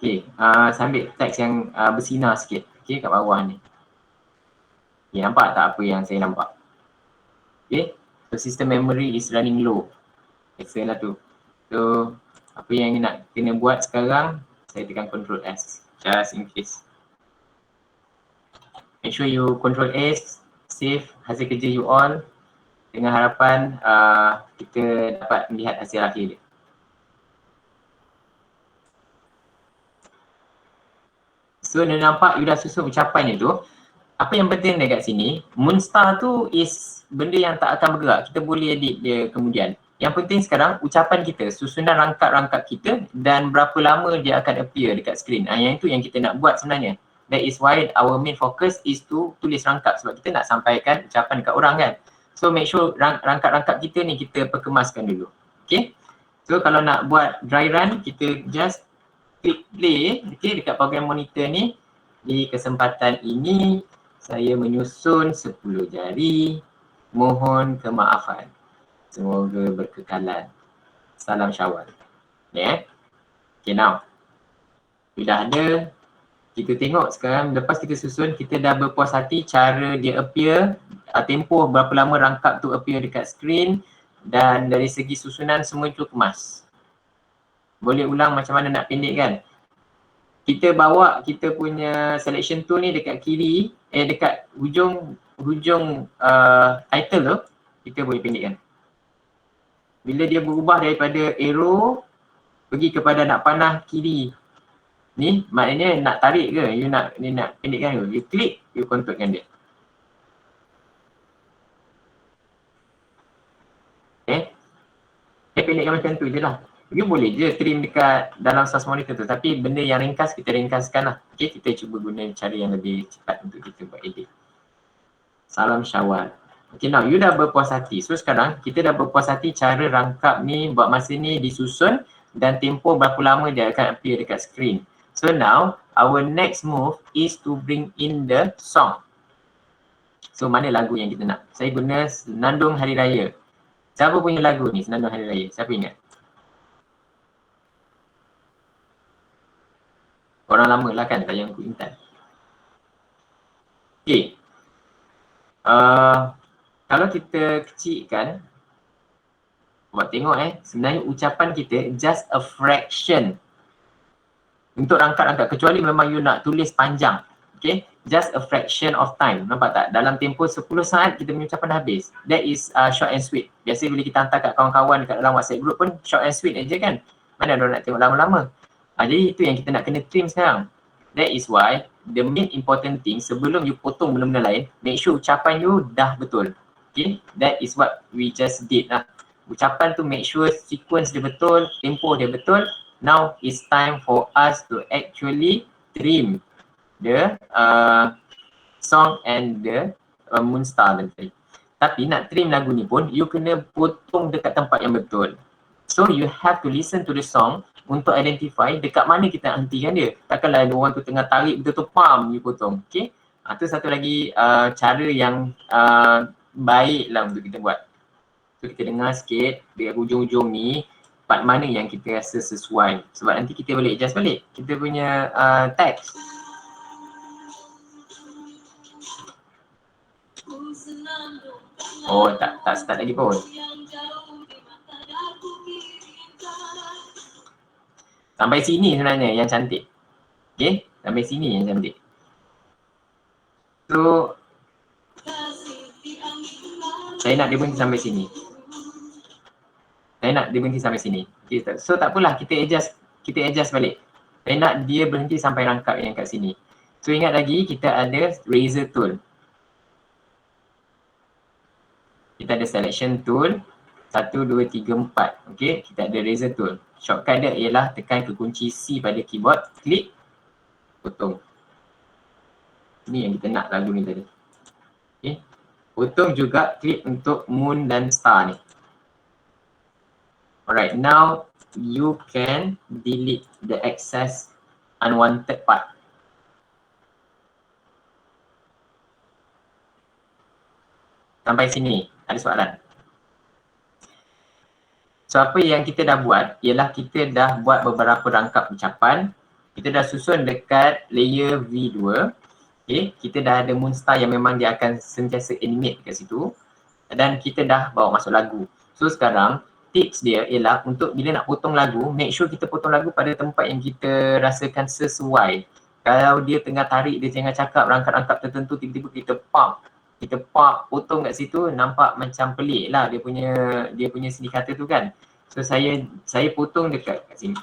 Okay, saya ambil teks yang bersinar sikit. Okay, kat bawah ni. Okay, nampak tak apa yang saya nampak? Okay, so system memory is running low. Biasalah tu. So, apa yang nak kena buat sekarang, saya tekan Ctrl S. Just in case. Make sure you Ctrl S, save hasil kerja you all. Dengan harapan kita dapat melihat hasil akhir dia. So, anda nampak you dah susun ucapan tu. Apa yang penting dekat sini, Moonstar tu is benda yang tak akan bergerak. Kita boleh edit dia kemudian. Yang penting sekarang ucapan kita, susunan rangkap-rangkap kita dan berapa lama dia akan appear dekat skrin. Yang itu yang kita nak buat sebenarnya. That is why our main focus is to tulis rangkap sebab kita nak sampaikan ucapan dekat orang kan. So make sure rangkap-rangkap kita ni kita perkemaskan dulu. Okay. So kalau nak buat dry run, kita just klik play dekat program monitor ni. Di kesempatan ini saya menyusun 10 jari. Mohon kemaafan. Semoga berkekalan. Salam Syawal. Okay, now. Sudah ada. Kita tengok sekarang lepas kita susun, kita dah berpuas hati cara dia appear, tempoh berapa lama rangkap tu appear dekat screen dan dari segi susunan semua itu kemas. Boleh ulang macam mana nak pendek kan? Kita bawa kita punya selection tool ni dekat kiri, dekat hujung title tu, kita boleh pendekkan. Bila dia berubah daripada arrow pergi kepada nak panah kiri ni, maknanya nak tarik ke? You nak pendekkan ke? You klik, you controlkan dia. Okay. Saya pendekkan macam tu je lah. You boleh je trim dekat dalam source monitor tu. Tapi benda yang ringkas, kita ringkaskan lah. Okay, kita cuba guna cara yang lebih cepat untuk kita buat edit. Salam Syawal. Okay, now you dah berpuas hati. So sekarang kita dah berpuas hati cara rangkap ni buat masa ni disusun dan tempoh berapa lama dia akan appear dekat screen. So now, our next move is to bring in the song. So mana lagu yang kita nak? Saya guna Senandung Hari Raya. Siapa punya lagu ni, Senandung Hari Raya? Siapa ingat? Orang lama lah kan, Tayang Ku Intan. Okay. Kalau kita kecilkan, buat tengok sebenarnya ucapan kita just a fraction untuk rangkap-rangkap, kecuali memang you nak tulis panjang. Okay, just a fraction of time. Nampak tak? Dalam tempoh 10 saat kita punya ucapan dah habis. That is short and sweet. Biasa bila kita hantar kat kawan-kawan dekat dalam WhatsApp group pun short and sweet aja kan. Mana ada nak tengok lama-lama. Jadi itu yang kita nak kena trim sekarang. That is why the main important thing sebelum you potong benda-benda lain, make sure ucapan you dah betul. Okay, that is what we just did lah. Ucapan tu make sure sequence dia betul, tempo dia betul. Now it's time for us to actually trim the song and the Moonstar tadi. Tapi nak trim lagu ni pun, you kena potong dekat tempat yang betul. So you have to listen to the song untuk identify dekat mana kita nak hentikan dia. Takkanlah orang tu tengah tarik betul-betul pam you potong. Okay, itu satu lagi cara yang baik lah untuk kita buat. So kita dengar sikit dekat hujung-hujung ni part mana yang kita rasa sesuai. Sebab nanti kita boleh adjust balik kita punya teks. Oh tak start lagi pun. Sampai sini sebenarnya yang cantik. Okay, sampai sini yang cantik. So saya nak dia berhenti sampai sini. Saya nak dia berhenti sampai sini. Okay, so tak apalah, kita adjust balik. Saya nak dia berhenti sampai rangkap yang kat sini. So ingat lagi kita ada razor tool. Kita ada selection tool 1, 2, 3, 4. Okay, kita ada razor tool. Shortcut dia ialah tekan ke kunci C pada keyboard, klik, potong. Ni yang kita nak lagu ni tadi. Okay, potong juga klik untuk moon dan star ni. Alright, now you can delete the excess unwanted part. Sampai sini, ada soalan? So apa yang kita dah buat ialah kita dah buat beberapa rangkap ucapan kita dah susun dekat layer V2. Okay, kita dah ada Moonstar yang memang dia akan sentiasa animate kat situ dan kita dah bawa masuk lagu. So sekarang tips dia ialah untuk bila nak potong lagu, make sure kita potong lagu pada tempat yang kita rasakan sesuai. Kalau dia tengah tarik, dia tengah cakap rangkap-rangkap tertentu, tiba-tiba kita potong kat situ, nampak macam pelik lah dia punya seni kata tu kan. So saya potong dekat kat sini.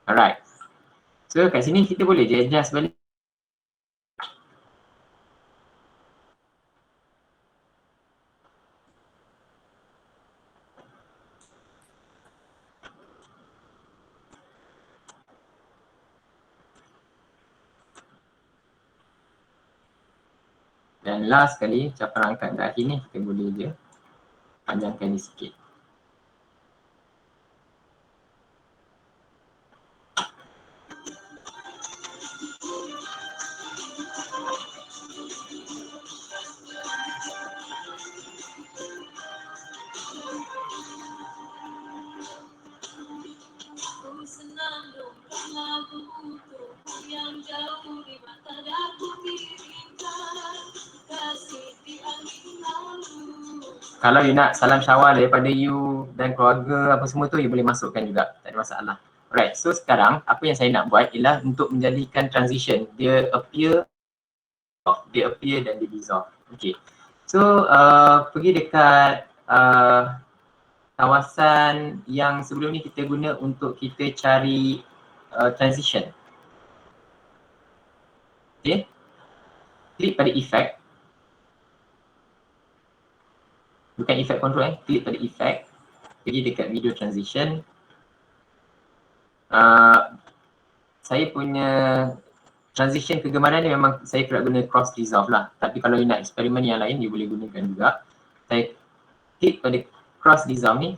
Alright. So kat sini kita boleh je adjust balik. Dan last sekali, capai rangkap kat akhir ni kita boleh je panjangkan ni sikit. Kalau you nak salam syawal daripada you dan keluarga apa semua tu, you boleh masukkan juga, tak ada masalah. Alright, so sekarang apa yang saya nak buat ialah untuk menjadikan transition, dia appear dan dia dissolve. Okay, so pergi dekat kawasan yang sebelum ni kita guna untuk kita cari transition. Okay, klik pada effect. Bukan effect control klik pada effect, pergi dekat video transition. Saya punya transition kegemaran ni memang saya kerap guna cross dissolve lah, tapi kalau you nak eksperimen yang lain you boleh gunakan juga. Saya klik pada cross dissolve ni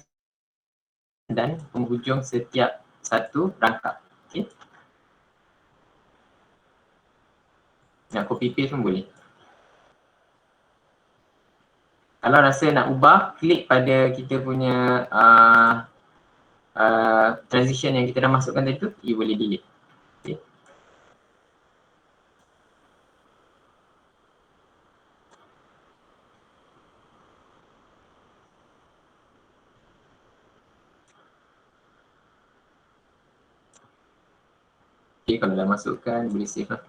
dan penghujung setiap satu rangkap. Okay, nak copy paste pun boleh. Kalau rasa nak ubah, klik pada kita punya transition yang kita dah masukkan tadi tu, you boleh delete. Okay. Okay, kalau dah masukkan, boleh save lah.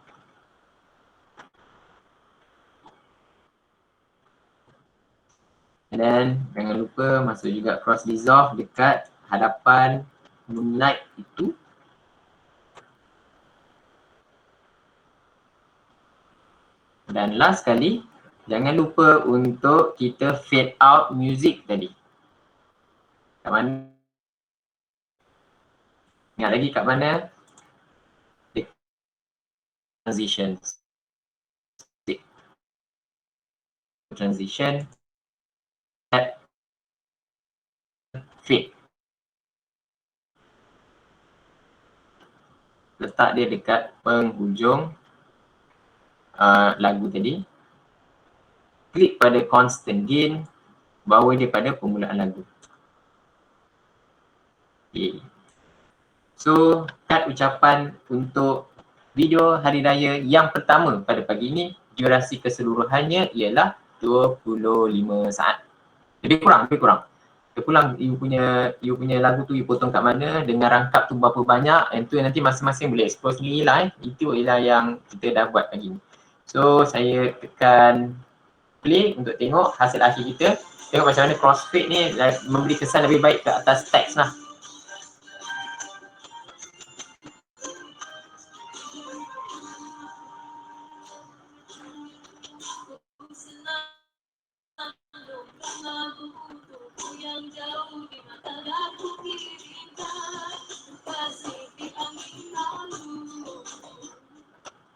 Dan jangan lupa masuk juga cross dissolve dekat hadapan Moonlight itu. Dan last sekali, jangan lupa untuk kita fade out music tadi. Kat mana? Ingat lagi kat mana? Transition. Transition. Fade. Letak dia dekat penghujung lagu tadi. Klik pada constant gain, bawa dia pada permulaan lagu. Okay. So, cut ucapan untuk video hari raya yang pertama pada pagi ini. Durasi keseluruhannya ialah 25 saat. Lebih kurang. Terpulang you punya lagu tu you potong kat mana, dengan rangkap tu berapa banyak, and tu nanti masing-masing boleh explore sendiri lah. Itu ialah yang kita dah buat pagi ni. So saya tekan play untuk tengok hasil akhir kita. Tengok macam mana crossfade ni memberi kesan lebih baik ke atas teks lah.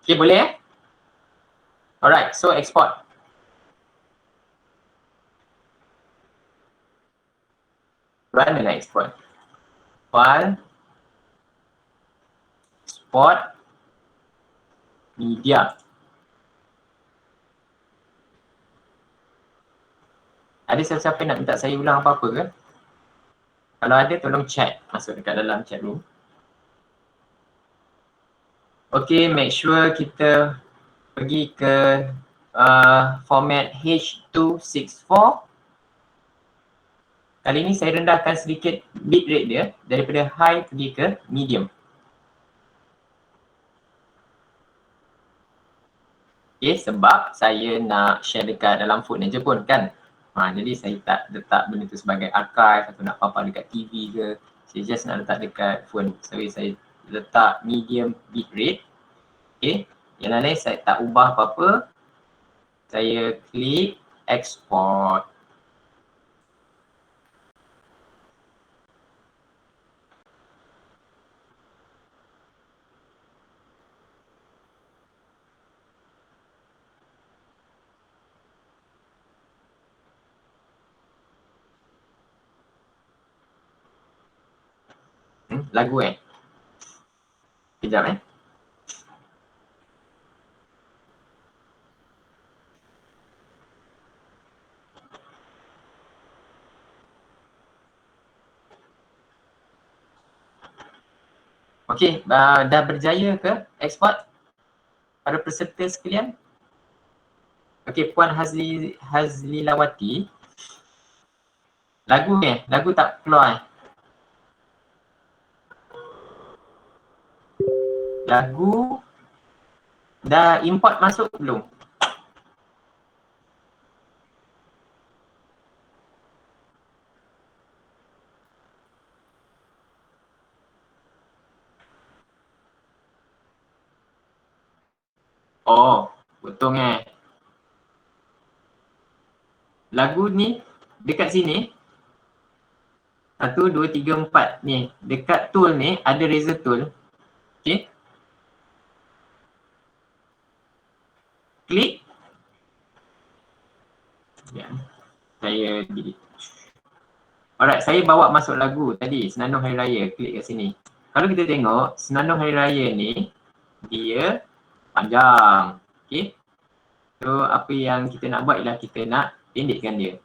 Okay, boleh Alright, so export. Run dan export. File, export, media. Ada siapa-siapa nak minta saya ulang apa-apa ke? Kalau ada tolong chat, masuk dekat dalam chat room. Okay, make sure kita pergi ke format H264. Kali ni saya rendahkan sedikit bitrate dia daripada high pergi ke medium. Okay, sebab saya nak share dekat dalam phone je pun kan. Jadi saya tak letak benda tu sebagai archive atau nak papa dekat TV ke. Saya just nak letak dekat phone. So saya letak medium bitrate. Okay, yang lain saya tak ubah apa-apa. Saya klik export. Lagu Kejap Okey, dah berjaya ke export para peserta sekalian? Okey, Puan Hazlilawati. Lagu tak keluar Lagu dah import masuk belum? Oh, potong Lagu ni dekat sini 1, 2, 3, 4 ni. Dekat tool ni ada razor tool. Okay. Klik. Ya. Saya delete. Alright, saya bawa masuk lagu tadi, Senandung Hari Raya. Klik kat sini. Kalau kita tengok, Senandung Hari Raya ni dia panjang. Okay. So apa yang kita nak buat ialah kita nak pendekkan dia.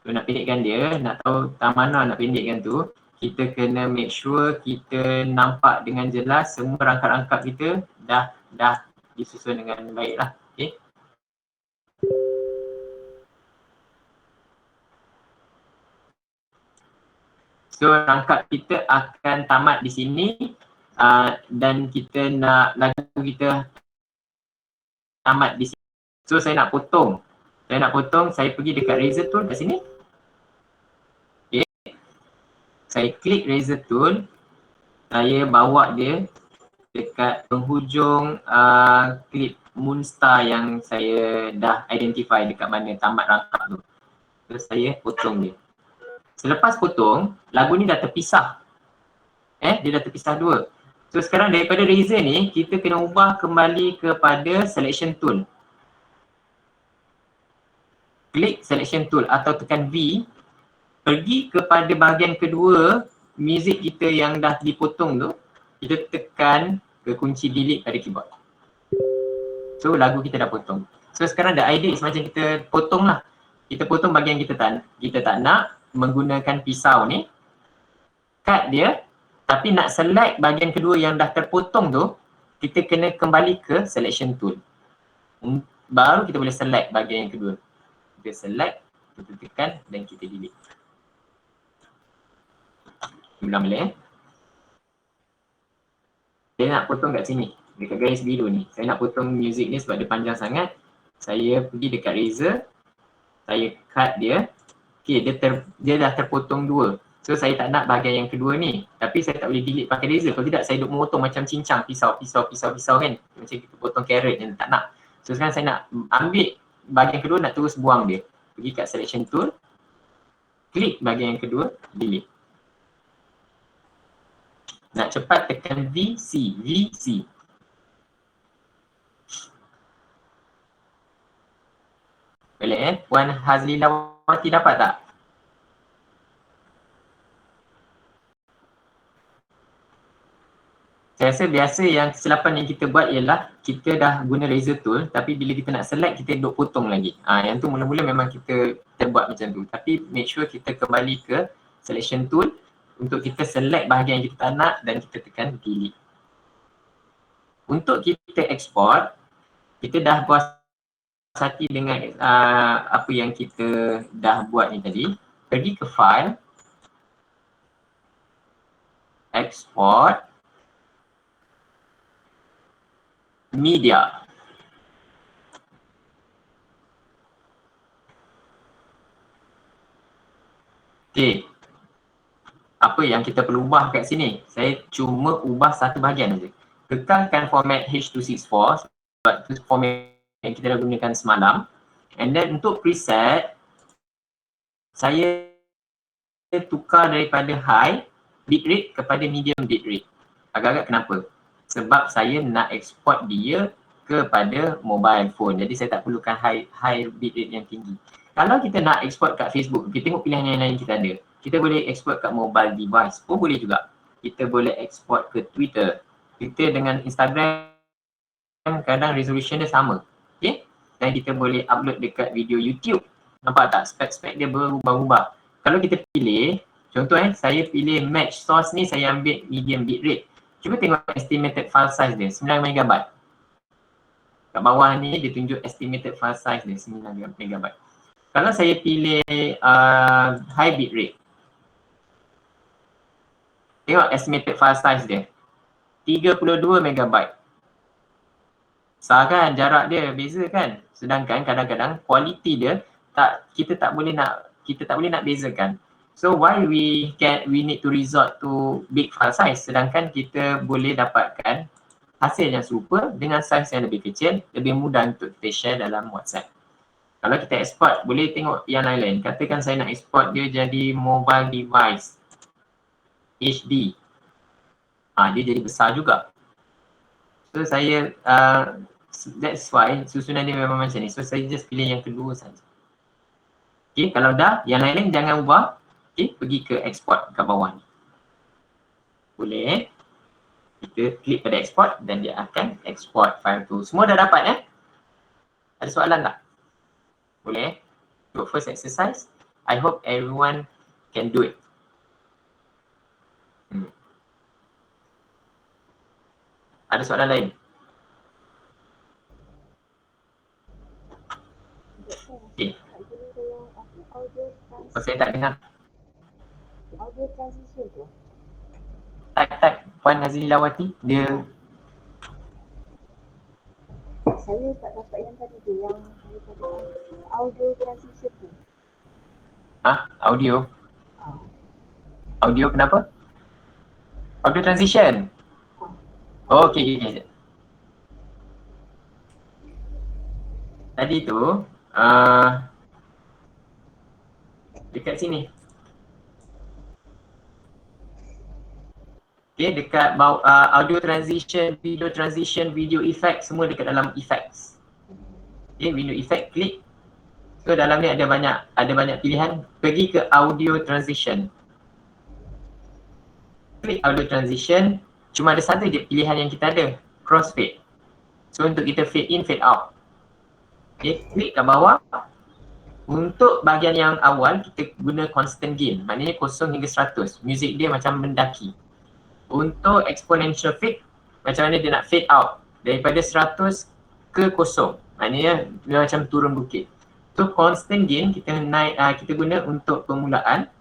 So nak pendekkan dia, nak tahu tang mana nak pendekkan tu, kita kena make sure kita nampak dengan jelas semua rangkap-rangkap kita dah disusun dengan baik lah. Okay. So rangkap kita akan tamat di sini dan kita nak lagu kita tamat di sini. So saya nak potong. Saya pergi dekat razor tool kat sini. Okay. Saya klik razor tool. Saya bawa dia dekat penghujung klip Moonstar yang saya dah identify dekat mana tamat rangkap tu. So saya potong dia. Selepas potong, lagu ni dah terpisah. Dia dah terpisah dua. So sekarang daripada razor ni, kita kena ubah kembali kepada selection tool. Klik selection tool atau tekan V, pergi kepada bahagian kedua muzik kita yang dah dipotong tu, kita tekan ke kunci delete pada keyboard. So lagu kita dah potong. So sekarang the idea is macam kita potong lah. Kita potong bahagian kita tak nak menggunakan pisau ni, cut dia, tapi nak select bahagian kedua yang dah terpotong tu, kita kena kembali ke selection tool. Baru kita boleh select bahagian yang kedua. Kita select, kita tekan dan kita delete. Ulang balik Saya nak potong kat sini, dekat garis biru ni. Saya nak potong music ni sebab dia panjang sangat. Saya pergi dekat razor, saya cut dia. Okay, dia dah terpotong dua. So saya tak nak bahagian yang kedua ni. Tapi saya tak boleh delete pakai razor. Kalau tidak saya duk memotong macam cincang, pisau kan. Macam kita potong carrot yang tak nak. So sekarang saya nak ambil bahagian kedua, nak terus buang dia. Pergi kat selection tool, klik bahagian yang kedua, delete. Nak cepat tekan VC. Boleh Puan Hazlilawati dapat tak? saya rasa biasa yang kesilapan yang kita buat ialah kita dah guna laser tool tapi bila kita nak select kita duk potong lagi. Yang tu mula-mula memang kita buat macam tu. Tapi make sure kita kembali ke selection tool untuk kita select bahagian yang kita tak nak dan kita tekan delete. Untuk kita export, kita dah puas hati dengan apa yang kita dah buat ni tadi. Pergi ke file, export, media. Okay. Apa yang kita perlu ubah kat sini? Saya cuma ubah satu bahagian saja. Kekalkan format H264 sebab itu format yang kita dah gunakan semalam. And then untuk preset, saya tukar daripada high bitrate kepada medium bitrate. Agak-agak kenapa? Sebab saya nak export dia kepada mobile phone. Jadi saya tak perlukan high bitrate yang tinggi. Kalau kita nak export kat Facebook, kita tengok pilihan yang lain kita ada. Kita boleh export kat mobile device pun boleh juga. Kita boleh export ke Twitter. Twitter dengan Instagram kadang resolution dia sama. Okay? Dan kita boleh upload dekat video YouTube. Nampak tak? Spek-spek dia berubah-ubah. Kalau kita pilih, contoh saya pilih match source ni, saya ambil medium bitrate. Cuba tengok estimated file size dia, 9 MB. Kat bawah ni dia tunjuk estimated file size dia, 9 MB. Kalau saya pilih high bitrate, tengok estimated file size dia, 32 MB. Sah kan jarak dia beza kan? Sedangkan kadang-kadang kualiti dia kita tak boleh nak bezakan. So why we need to resort to big file size sedangkan kita boleh dapatkan hasil yang serupa dengan size yang lebih kecil, lebih mudah untuk kita share dalam WhatsApp. Kalau kita export, boleh tengok yang lain-lain. Katakan saya nak export dia jadi mobile device HD. Dia jadi besar juga. So saya, that's why susunan dia memang macam ni. So saya just pilih yang kedua saja. Okay, kalau dah, yang lain-lain jangan ubah. Okay, pergi ke export kat bawah ni. Boleh. Kita klik pada export dan dia akan export file tu. Semua dah dapat Ada soalan tak? Boleh. Untuk first exercise, I hope everyone can do it. Ada soalan lain? Okay. Saya tak dengar. Audio transition tu? Tak, Puan Nazilawati, dia Saya tak dapat yang tadi tu, yang daripada audio transition tu. Audio? Audio kenapa? Audio transition? Oh, okay. Tadi tu, dekat sini. Okay, dekat bawah audio transition, video effect, semua dekat dalam effects. Okay, window effect, klik. So dalam ni ada banyak pilihan. Pergi ke audio transition. Klik audio transition, cuma ada satu je pilihan yang kita ada, crossfade. So untuk kita fade in, fade out. Okay, klik kat bawah. Untuk bahagian yang awal, kita guna constant gain. Maknanya 0 hingga 100. Music dia macam mendaki. Untuk exponential fade, macam mana dia nak fade out daripada 100 ke 0. Maknanya dia macam turun bukit. So constant gain kita guna untuk permulaan.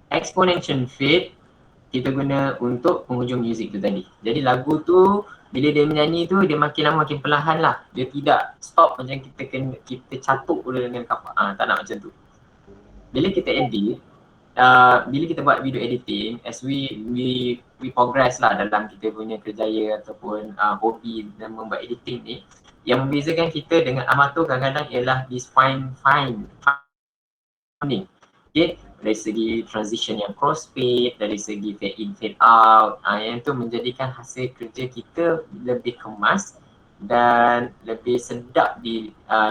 Exponential fade kita guna untuk penghujung music tu tadi. Jadi lagu tu bila dia menyanyi tu dia makin lama makin perlahan lah. Dia tidak stop macam kita catuk dia dengan kapak. Tak nak macam tu. Bila kita edit, bila kita buat video editing, as we progress lah dalam kita punya kerjaya ataupun hobi dan membuat editing ni, yang membezakan kita dengan amatur kadang-kadang ialah this fine tuning. Okay, dari segi transition yang crossfade, dari segi fade in, fade out, yang tu menjadikan hasil kerja kita lebih kemas dan lebih sedap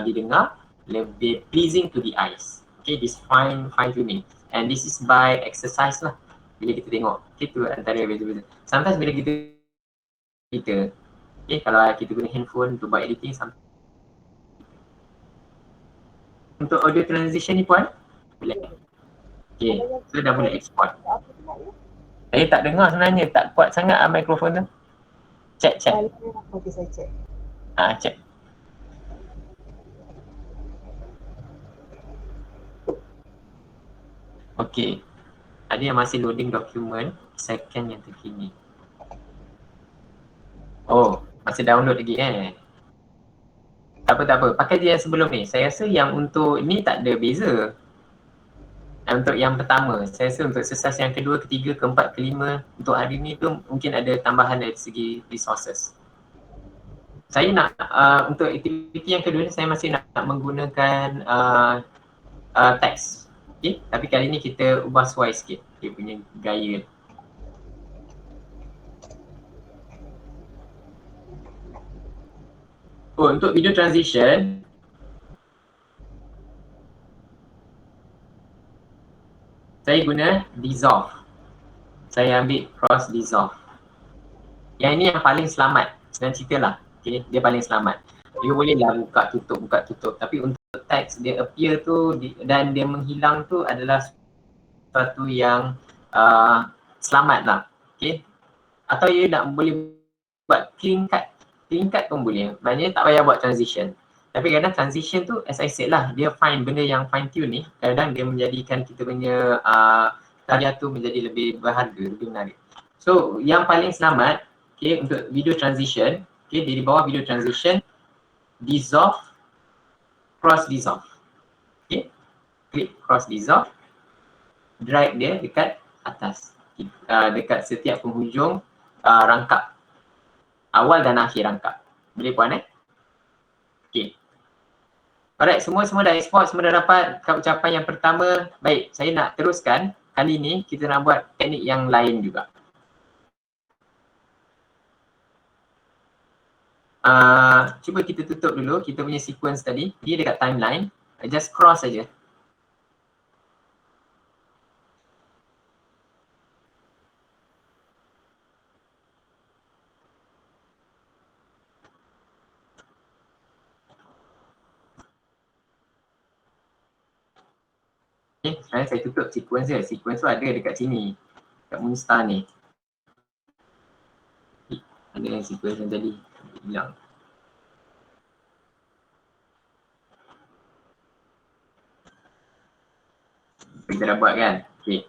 didengar, lebih pleasing to the eyes. Okay, this fine tuning. And this is by exercise lah. bila kita tengok. Itu antara beza-beza. Sometimes bila kita kalau kita guna handphone untuk buat editing, untuk audio transition ni puan boleh. So dah boleh export. Saya tak dengar sebenarnya, tak kuat sangat mikrofon tu. Check. Okey, saya check. Check. Okey. Ada yang masih loading dokumen, second yang terkini. Oh, masih download lagi Tak apa. Pakai je yang sebelum ni. Saya rasa yang untuk ni tak ada beza. Untuk yang pertama, saya rasa untuk exercise yang kedua, ketiga, keempat, kelima, untuk hari ni tu mungkin ada tambahan dari segi resources. Saya nak, untuk aktiviti yang kedua ni saya masih nak menggunakan teks. Okay? Tapi kali ni kita ubah suai sikit, dia punya gaya. Oh, untuk video transition, saya guna dissolve. Saya ambil cross dissolve. Yang ini yang paling selamat. Senang cerita lah. Okay, dia paling selamat. Dia boleh lah buka tutup. Tapi untuk teks dia appear tu dan dia menghilang tu adalah sesuatu yang selamat lah. Okay. Atau you nak boleh buat clean cut. Clean cut pun boleh. Maknanya tak payah buat transition. Tapi kadang transition tu as I said lah, dia fine, benda yang fine tune ni kadang dia menjadikan kita punya karya tu menjadi lebih berharga, lebih menarik. So yang paling selamat untuk video transition, di bawah video transition, dissolve, cross dissolve. Klik cross dissolve, drag dia dekat atas, dekat setiap penghujung rangkap, awal dan akhir rangkap. Boleh puan Alright, semua dah export, semua dah dapat ucapan yang pertama. Baik, saya nak teruskan. Kali ni kita nak buat teknik yang lain juga. Cuba kita tutup dulu kita punya sequence tadi. Dia dekat timeline. Just cross saja. Sekarang saya tutup sequence dia. Sequence tu ada dekat sini. Dekat Moonstar ni. Ada yang sequence yang tadi hilang. Kita dah buat kan? Okay.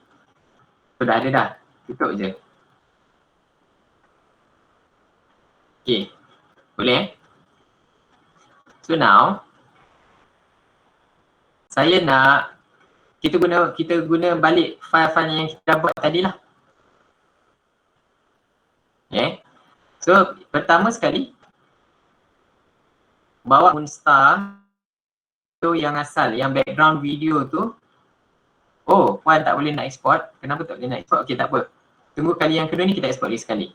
So dah ada dah. Tutup je. Okay. Boleh So now saya nak kita guna balik file-file yang kita dah buat tadi lah. So pertama sekali bawa Moonstar tu yang asal, yang background video tu. Oh, puan tak boleh nak export. Kenapa tak boleh nak export? Okey, tak apa. Tunggu kali yang kedua ni kita export lagi sekali.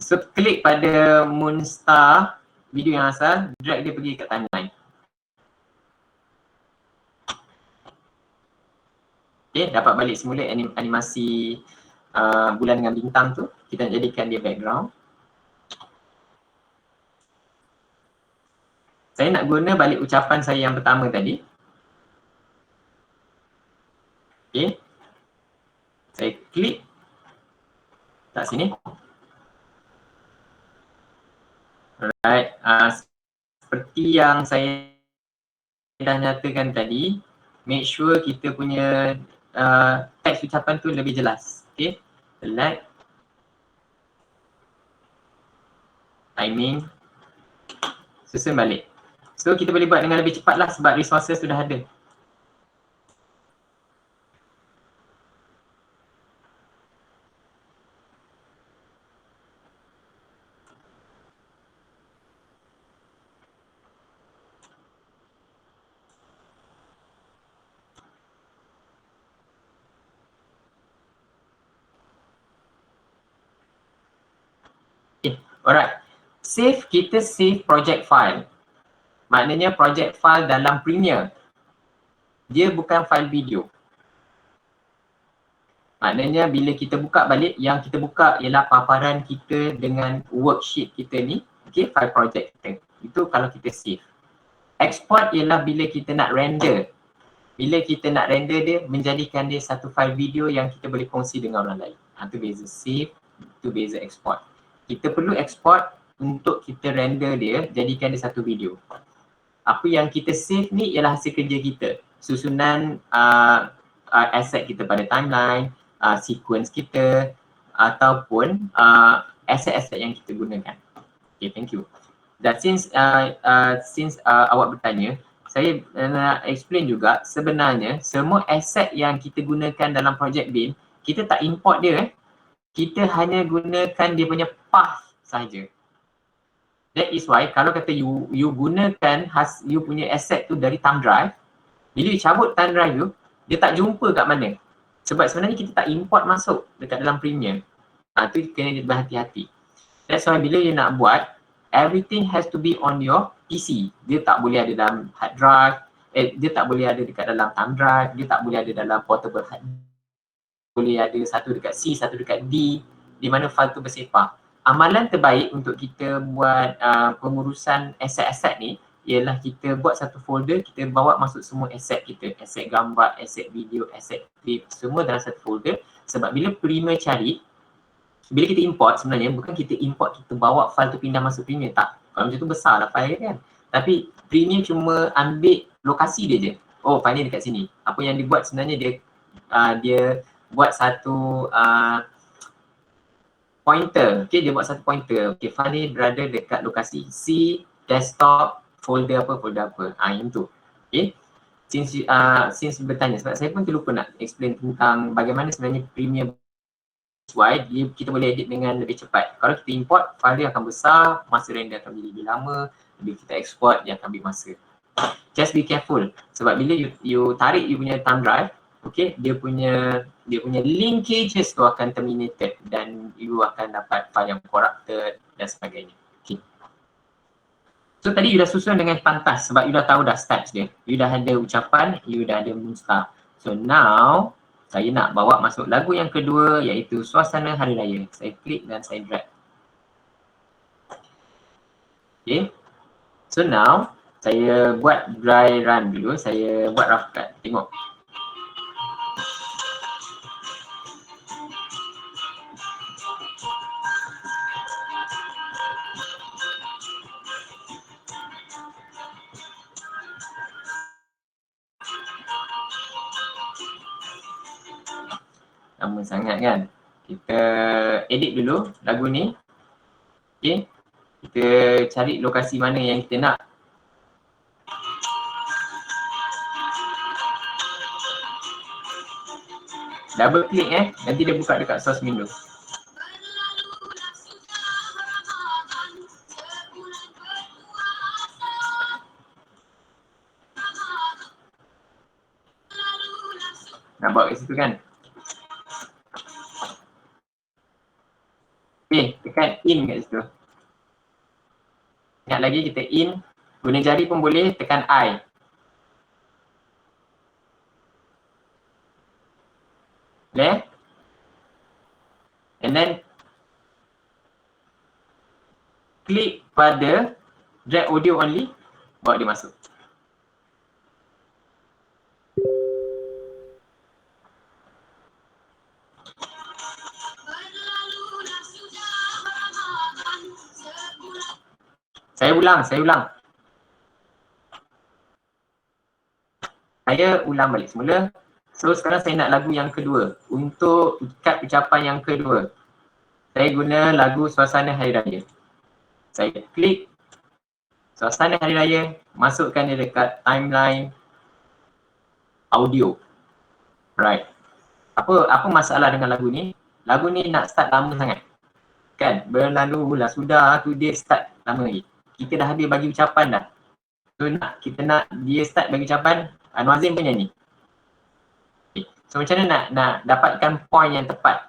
So klik pada Moonstar video yang asal, drag dia pergi kat timeline. Okay, dapat balik semula animasi bulan dengan bintang tu. Kita nak jadikan dia background. Saya nak guna balik ucapan saya yang pertama tadi. Okay. Saya klik kat sini. Alright. Seperti yang saya dah nyatakan tadi, make sure kita punya teks ucapan tu lebih jelas. Okay, select timing, susun balik. So kita boleh buat dengan lebih cepat lah sebab resources sudah ada. Alright, kita save project file. Maknanya project file dalam Premiere. Dia bukan file video. Maknanya bila kita buka balik, yang kita buka ialah paparan kita dengan worksheet kita ni, okay, file project kita. Itu kalau kita save. Export ialah bila kita nak render. Bila kita nak render dia, menjadikan dia satu file video yang kita boleh kongsi dengan orang lain. Itu beza save, itu beza export. Kita perlu export untuk kita render dia, jadikan dia satu video. Apa yang kita save ni ialah hasil kerja kita. Susunan asset kita pada timeline, sequence kita, ataupun asset-asset yang kita gunakan. Okay, thank you. Dan since awak bertanya, saya nak explain juga sebenarnya semua asset yang kita gunakan dalam project bin, kita tak import dia. Kita hanya gunakan dia punya path saja. That is why kalau kata you gunakan you punya asset tu dari thumb drive, bila you cabut thumb drive you, dia tak jumpa kat mana. Sebab sebenarnya kita tak import masuk dekat dalam Premiere. Tu kena berhati-hati. That's why bila you nak buat, everything has to be on your PC. Dia tak boleh ada dalam hard drive, dia tak boleh ada dekat dalam thumb drive, dia tak boleh ada dalam portable hard drive. Boleh ada satu dekat C, satu dekat D, di mana file tu bersepah. Amalan terbaik untuk kita buat pengurusan aset-aset ni ialah kita buat satu folder, kita bawa masuk semua aset kita, aset gambar, aset video, aset clip, semua dalam satu folder. Sebab bila Premiere cari, bila kita import sebenarnya bukan kita import, kita bawa file tu pindah masuk Premiere, tak. Kalau macam tu besar lah file kan. Tapi Premiere cuma ambil lokasi dia je. Oh, file ni dekat sini. Apa yang dibuat sebenarnya dia buat satu pointer. Okay, dia buat satu pointer. Okay, file ni berada dekat lokasi C, desktop, folder apa. Yang tu. Okay. Since bertanya, sebab saya pun terlupa nak explain tentang bagaimana sebenarnya Premiere why kita boleh edit dengan lebih cepat. Kalau kita import, file dia akan besar, masa render akan lebih lama, bila kita export dia akan ambil masa. Just be careful. Sebab bila you tarik you punya thumb drive, okay, dia punya linkages tu akan terminated dan you akan dapat file yang corrupted dan sebagainya. Okay. So tadi you dah susun dengan pantas sebab you dah tahu dah start dia. You dah ada ucapan, you dah ada Moonstar. So now saya nak bawa masuk lagu yang kedua iaitu Suasana Hari Raya. Saya klik dan saya drag. Okay. So now saya buat dry run dulu. Saya buat rough cut. Tengok. Lama sangat kan. Kita edit dulu lagu ni. Okay. Kita cari lokasi mana yang kita nak. Double klik nanti dia buka dekat source window. Nampak kat situ kan? Okay, tekan in kat situ. Ingat lagi kita in, guna jari pun boleh, tekan I. Boleh? And then klik pada drag audio only, bawa dia masuk. Saya ulang. Saya ulang balik semula. So sekarang saya nak lagu yang kedua. Untuk ikat ucapan yang kedua, saya guna lagu Suasana Hari Raya. Saya klik Suasana Hari Raya, masukkan dia dekat timeline audio. Right. Apa masalah dengan lagu ni? Lagu ni nak start lama sangat. Kan? Berlalu lah sudah tu dia start lama lagi. Kita dah habis bagi ucapan dah. So kita nak dia start bagi ucapan, Anwar Zain pun nyanyi. Okay. So macam mana nak dapatkan point yang tepat.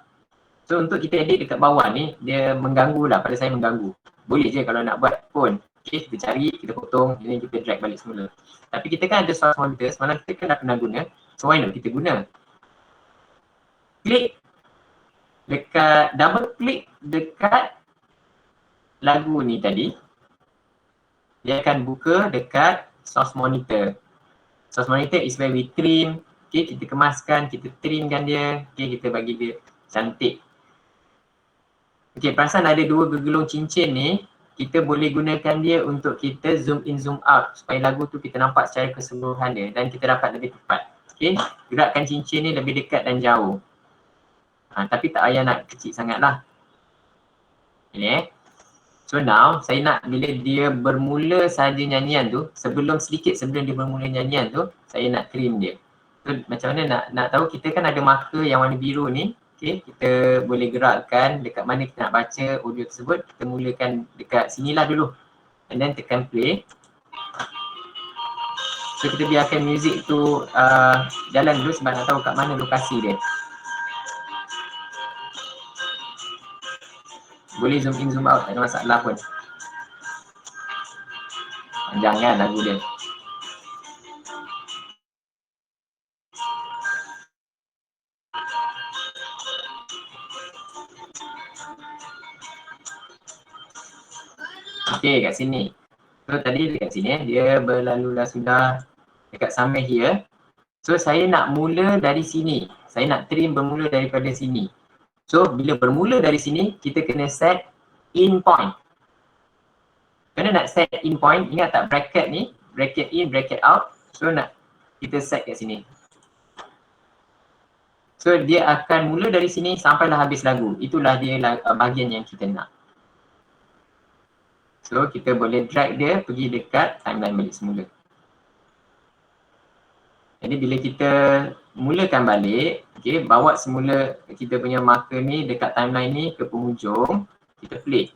So untuk kita edit dekat bawah ni, dia mengganggu lah, pada saya mengganggu. Boleh je kalau nak buat pun. Okay, kita cari, kita potong, ini kita drag balik semula. Tapi kita kan ada source monitor, semalam kita kan dah pernah guna. So why not kita guna? Klik dekat, double klik dekat lagu ni tadi, dia akan buka dekat source monitor. Source monitor is where we trim, okay, kita kemaskan, kita trimkan dia, okay, kita bagi dia cantik. Okay, perasan ada dua gergelung cincin ni, kita boleh gunakan dia untuk kita zoom in, zoom out supaya lagu tu kita nampak secara keseluruhan dia dan kita dapat lebih tepat. Okay, gerakkan cincin ni lebih dekat dan jauh. Tapi tak payah nak kecil sangat lah. Okay. So now, saya nak bila dia bermula saja nyanyian tu, sebelum dia bermula nyanyian tu, saya nak trim dia. So macam mana nak tahu, kita kan ada marker yang warna biru ni. Okay, kita boleh gerakkan dekat mana kita nak baca audio tersebut. Kita mulakan dekat sinilah dulu. And then tekan play. So kita biarkan music tu jalan dulu sebab nak tahu kat mana lokasi dia. Boleh zoom in, zoom out, tak ada masalah pun. Panjang kan lagu dia. Okay, kat sini. So tadi dekat sini dia berlalulah sudah dekat somewhere here. So saya nak mula dari sini. Saya nak trim bermula daripada sini. So bila bermula dari sini, kita kena set in point. Kena nak set in point, ingat tak bracket ni, bracket in, bracket out. So nak kita set kat sini. So dia akan mula dari sini sampailah habis lagu. Itulah dia bahagian yang kita nak. So kita boleh drag dia pergi dekat timeline balik semula. Jadi bila kita mulakan balik, okay, bawa semula kita punya marker ni dekat timeline ni ke penghujung, kita play.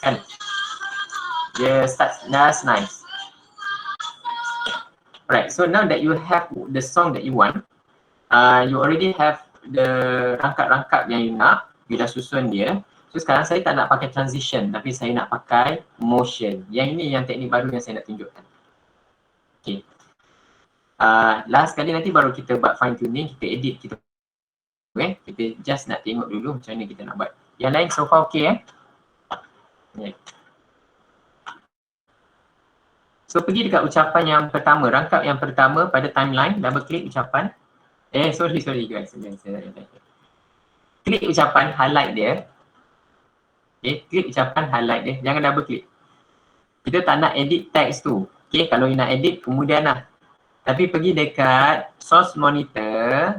Kan? Dia start, that's nice. Alright, so now that you have the song that you want, you already have the rangkap-rangkap yang you nak, you dah susun dia. So sekarang saya tak nak pakai transition, tapi saya nak pakai motion. Yang ini yang teknik baru yang saya nak tunjukkan. Okay. Last kali nanti baru kita buat fine tuning, kita edit kita. Okay, kita just nak tengok dulu macam mana kita nak buat. Yang lain so far okay yeah. So pergi dekat ucapan yang pertama, rangkap yang pertama pada timeline, double klik ucapan. Sorry guys. Klik ucapan, highlight dia. Okay, klik ucapan, highlight dia, jangan double klik. Kita tak nak edit teks tu. Okay, kalau you nak edit kemudian lah. Tapi pergi dekat source monitor,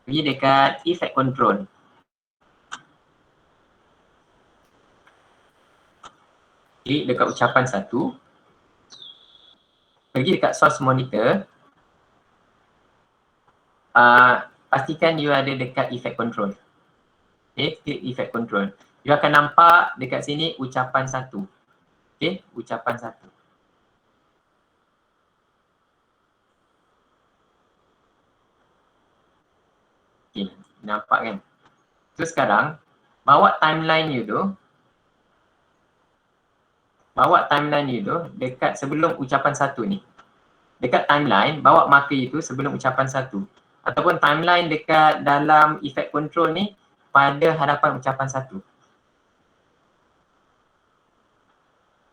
pergi dekat effect control. Klik dekat ucapan 1. Pergi dekat source monitor. Pastikan you ada dekat effect control. Okay, klik effect control. You akan nampak dekat sini ucapan 1. Okay, ucapan 1. Okay, nampak kan? So sekarang, bawa timeline you tu dekat sebelum ucapan 1 ni. Dekat timeline, bawa marker itu sebelum ucapan 1. Ataupun timeline dekat dalam effect control ni pada hadapan ucapan 1.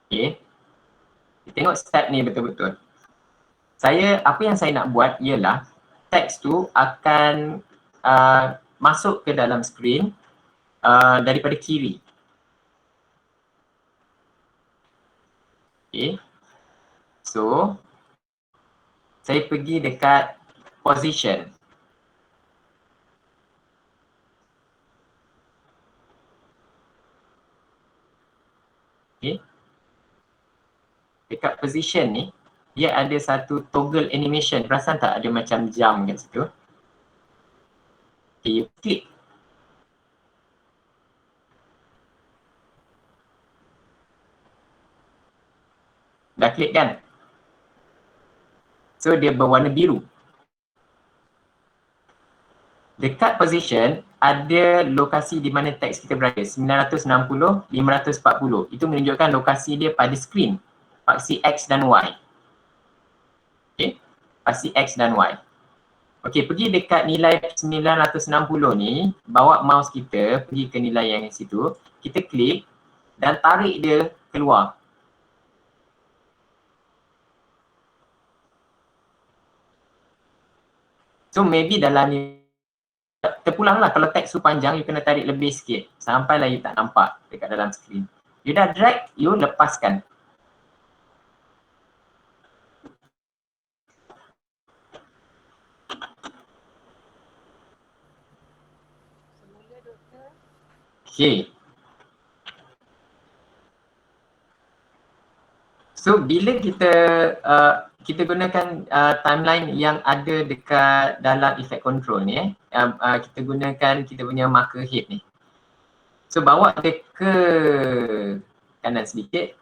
Okay. Kita tengok step ni betul-betul. Apa yang saya nak buat ialah teks tu akan masuk ke dalam skrin daripada kiri. Okay. So, saya pergi dekat position. Okay. Dekat position ni, dia ada satu toggle animation. Perasan tak ada macam jam kat situ? Okay, you klik. Dah klik kan? So dia berwarna biru. Dekat position ada lokasi di mana teks kita berada, 960, 540. Itu menunjukkan lokasi dia pada skrin, paksi X dan Y. Okay, paksi X dan Y. Okey, pergi dekat nilai 960 ni, bawa mouse kita pergi ke nilai yang situ, kita klik dan tarik dia keluar. So maybe dalam ni terpulanglah, kalau teks tu panjang you kena tarik lebih sikit sampailah you tak nampak dekat dalam skrin. You dah drag, you lepaskan. Okay. So bila kita gunakan timeline yang ada dekat dalam effect control ni kita gunakan kita punya marker head ni. So bawa dia ke kanan sedikit.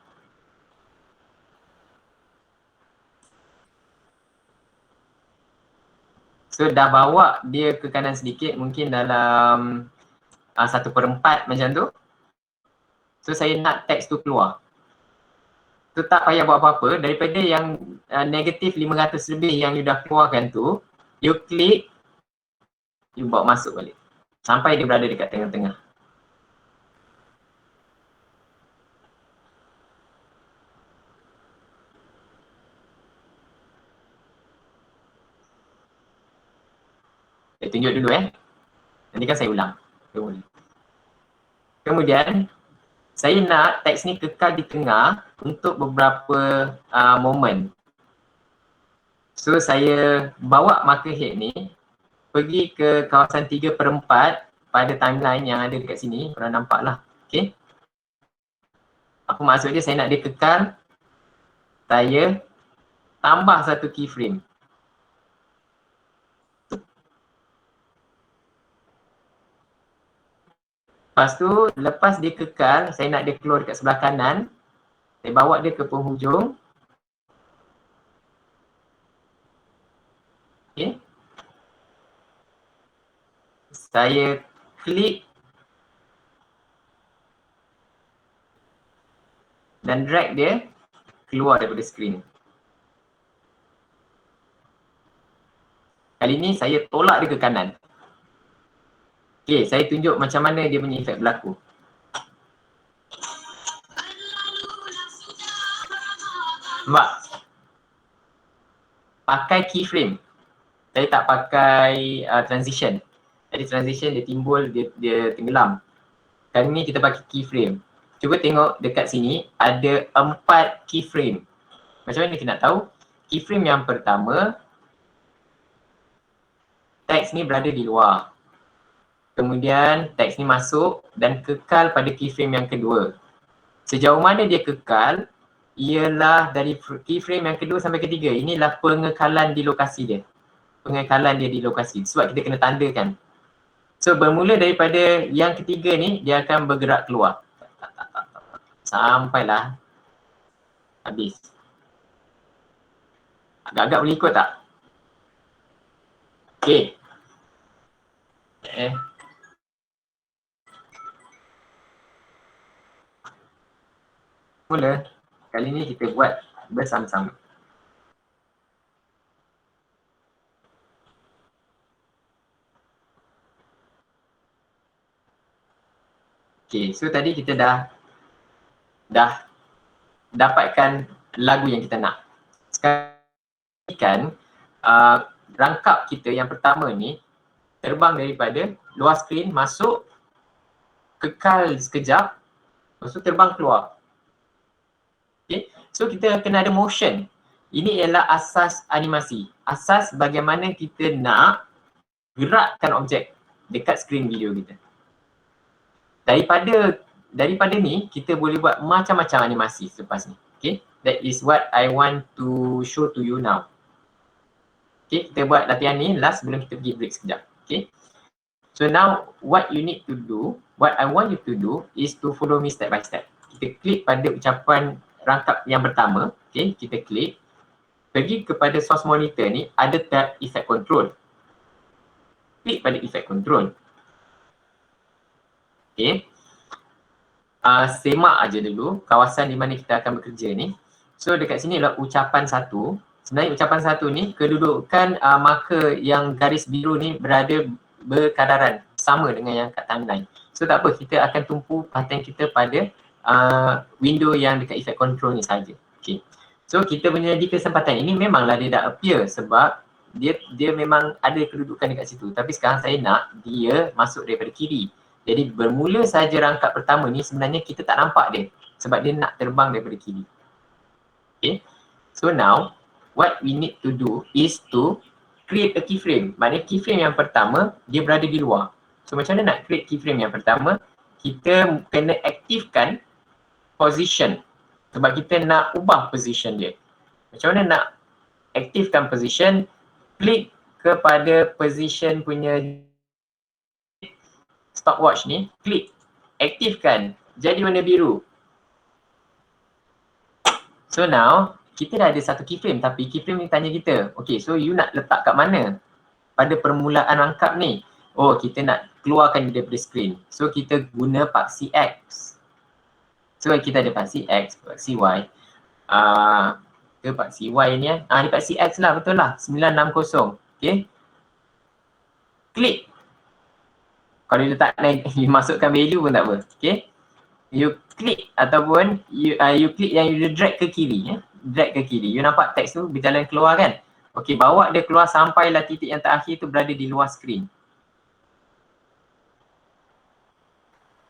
So dah bawa dia ke kanan sedikit, mungkin dalam 1/4 macam tu. So saya nak teks tu keluar. So tak payah buat apa-apa, daripada yang negatif 500 lebih yang you dah keluarkan tu, you klik, you bawa masuk balik. Sampai dia berada dekat tengah-tengah. Saya tunjuk dulu nanti kan saya ulang. Kemudian saya nak teks ni kekal di tengah untuk beberapa momen. So saya bawa marker head ni pergi ke kawasan 3/4 pada timeline yang ada dekat sini. Korang nampak lah. Okay. Apa maksud dia? Saya nak dia kekal. Saya tambah satu keyframe. Lepas tu, lepas dia kekal, saya nak dia keluar dekat sebelah kanan. Saya bawa dia ke penghujung. Okay. Saya klik dan drag dia keluar daripada skrin. Kali ni saya tolak dia ke kanan. Okay, saya tunjuk macam mana dia punya efek berlaku. Nampak? Pakai keyframe. Saya tak pakai transition. Jadi transition dia timbul, dia tenggelam. Kali ni kita pakai keyframe. Cuba tengok dekat sini ada 4 keyframe. Macam mana kita nak tahu? Keyframe yang pertama, teks ni berada di luar. Kemudian teks ni masuk dan kekal pada keyframe yang kedua. Sejauh mana dia kekal ialah dari keyframe yang kedua sampai ketiga. Inilah pengekalan di lokasi dia. Pengekalan dia di lokasi. Sebab kita kena tandakan. So bermula daripada yang ketiga ni, dia akan bergerak keluar. Sampailah habis. Agak-agak boleh ikut tak? Okay. Mula, kali ni kita buat bersama-sama. Okay, so tadi kita dah dapatkan lagu yang kita nak. Sekarang rangkap kita yang pertama ni terbang daripada luar skrin, masuk, kekal sekejap, lepas tu terbang keluar. Okay, so kita kena ada motion. Ini ialah asas animasi. Asas bagaimana kita nak gerakkan objek dekat skrin video kita. Daripada ni, kita boleh buat macam-macam animasi selepas ni. Okay, that is what I want to show to you now. Okay, kita buat latihan ni last sebelum kita pergi break sekejap. Okay, so now what you need to do, what I want you to do is to follow me step by step. Kita klik pada ucapan rangkap yang pertama. Okay, kita klik. Pergi kepada source monitor ni, ada tab effect control. Klik pada effect control. Okay. Semak aja dulu kawasan di mana kita akan bekerja ni. So dekat sini adalah ucapan 1. Sebenarnya ucapan satu ni, kedudukan marker yang garis biru ni berada berkadaran sama dengan yang kat timeline. So tak apa, kita akan tumpu perhatian kita pada window yang dekat effect control ni saja. Okay. So kita punya di kesempatan ini memanglah dia dah appear sebab dia memang ada kedudukan dekat situ. Tapi sekarang saya nak dia masuk daripada kiri. Jadi bermula saja rangkap pertama ni sebenarnya kita tak nampak dia sebab dia nak terbang daripada kiri. Okay. So now what we need to do is to create a keyframe. Maknanya keyframe yang pertama dia berada di luar. So macam mana nak create keyframe yang pertama? Kita kena aktifkan position sebab kita nak ubah position dia. Macam mana nak aktifkan position? Klik kepada position punya stopwatch ni, klik, aktifkan, jadi warna biru. So now kita dah ada satu keyframe tapi keyframe ni tanya kita, okay, so you nak letak kat mana pada permulaan rangkap ni? Oh, kita nak keluarkan dia daripada screen. So kita guna paksi X. So kita ada paksi X, paksi Y. Ke paksi Y ni ni paksi X lah, betul lah, 960. Okay. Klik. Kalau dia tak naik, you masukkan value pun tak apa. Okay. You klik ataupun you klik yang you drag ke kiri. Drag ke kiri. You nampak teks tu berjalan keluar kan? Okay, bawa dia keluar sampailah titik yang terakhir tu berada di luar screen.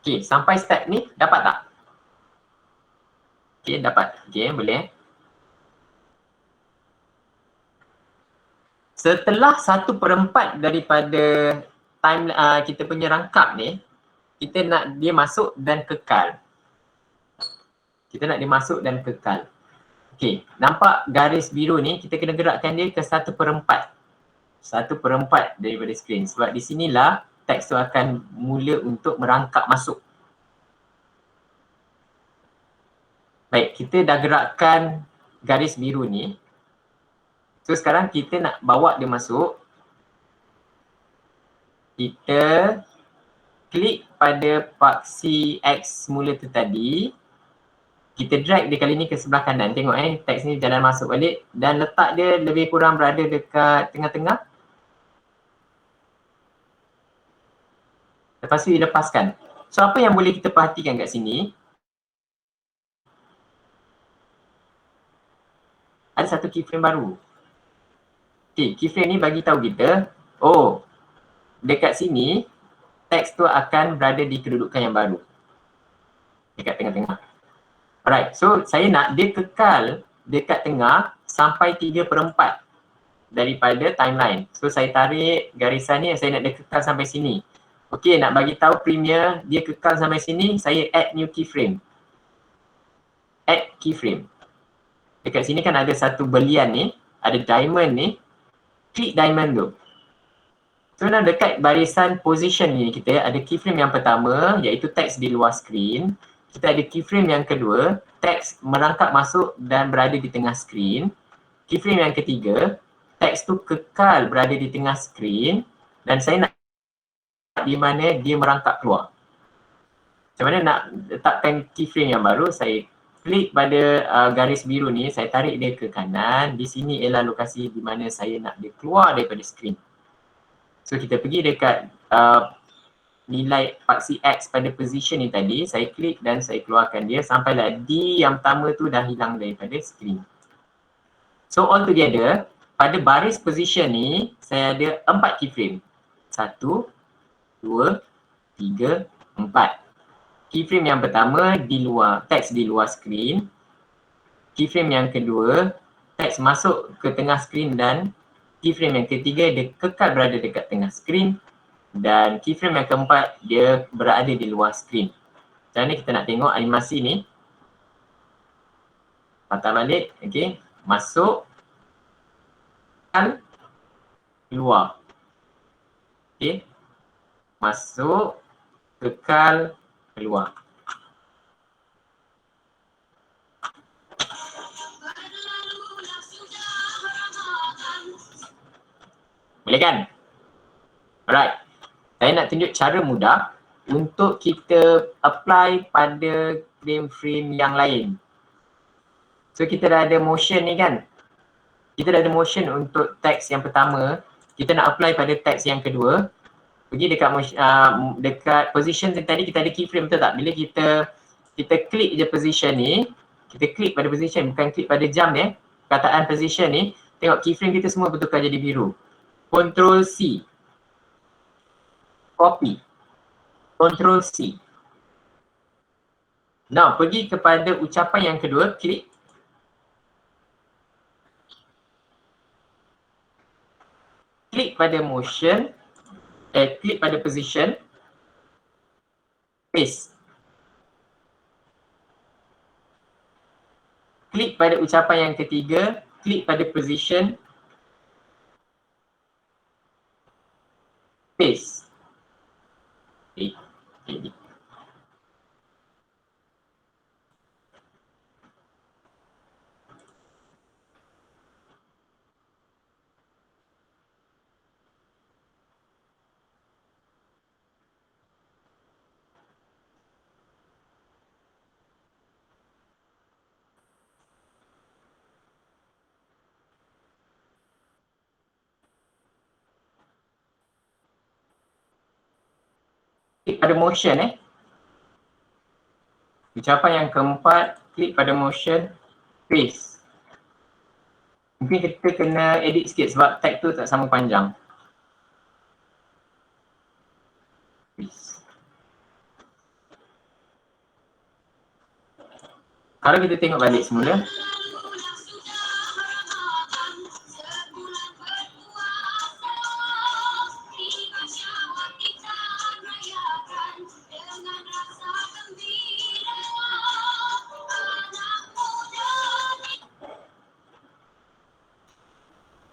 Okay, sampai step ni dapat tak? Okay, dapat. Okay, boleh. Setelah 1/4 daripada time kita punya rangkap ni, kita nak dia masuk dan kekal. Kita nak dia masuk dan kekal. Okey, nampak garis biru ni, kita kena gerakkan dia ke 1/4. 1/4 daripada skrin. Sebab di sinilah teks tu akan mula untuk merangkap masuk. Baik, kita dah gerakkan garis biru ni. So sekarang kita nak bawa dia masuk. Kita klik pada paksi X semula tu tadi. Kita drag dia kali ni ke sebelah kanan. Tengok teks ni jalan masuk balik dan letak dia lebih kurang berada dekat tengah-tengah. Lepas tu dilepaskan. So apa yang boleh kita perhatikan kat sini? Ada satu keyframe baru. Okay, keyframe ni bagi tahu kita, oh, dekat sini teks tu akan berada di kedudukan yang baru. Dekat tengah-tengah. Alright, so saya nak dia kekal dekat tengah sampai 3/4 daripada timeline. So saya tarik garisan ni, saya nak dia kekal sampai sini. Okay, nak bagi tahu Premiere dia kekal sampai sini, saya add new keyframe. Add keyframe. Dekat sini kan ada satu belian ni, ada diamond ni. Klik diamond tu. So now dekat barisan position ni kita ada keyframe yang pertama iaitu teks di luar screen. Kita ada keyframe yang kedua, teks merangkap masuk dan berada di tengah screen. Keyframe yang ketiga, teks tu kekal berada di tengah screen dan saya nak di mana dia merangkap keluar. Macam mana nak letakkan keyframe yang baru? Saya klik pada garis biru ni, saya tarik dia ke kanan. Di sini ialah lokasi di mana saya nak dia keluar daripada screen. So kita pergi dekat nilai paksi X pada position ni tadi, saya klik dan saya keluarkan dia sampailah D yang pertama tu dah hilang daripada screen. So all together, pada baris position ni, saya ada 4 keyframe. 1, 2, 3, 4. Keyframe yang pertama di luar, teks di luar screen. Keyframe yang kedua, teks masuk ke tengah screen dan keyframe yang ketiga dia kekal berada dekat tengah screen. Dan keyframe yang keempat dia berada di luar screen. Macam mana kita nak tengok animasi ni. Patah balik, okey. Masuk, kekal, keluar. Okey. Masuk, kekal, keluar. Boleh kan? Alright. Saya nak tunjuk cara mudah untuk kita apply pada frame yang lain. So kita dah ada motion ni kan. kita dah ada motion untuk teks yang pertama, kita nak apply pada teks yang kedua, pergi dekat dekat position tadi kita ada keyframe, betul tak? Bila kita klik je position ni, kita klik pada position, bukan klik pada jam ni, perkataan position ni, tengok keyframe kita semua bertukar jadi biru. Ctrl C, copy, Ctrl C. Now pergi kepada ucapan yang kedua, klik. Klik pada motion, klik pada position, paste. Klik pada ucapan yang ketiga, klik pada position, paste. Okay. Klik pada motion ucapan yang keempat, klik pada motion, paste. Mungkin kita kena edit sikit sebab tag tu tak sama panjang. Paste. Kalau kita tengok balik semula,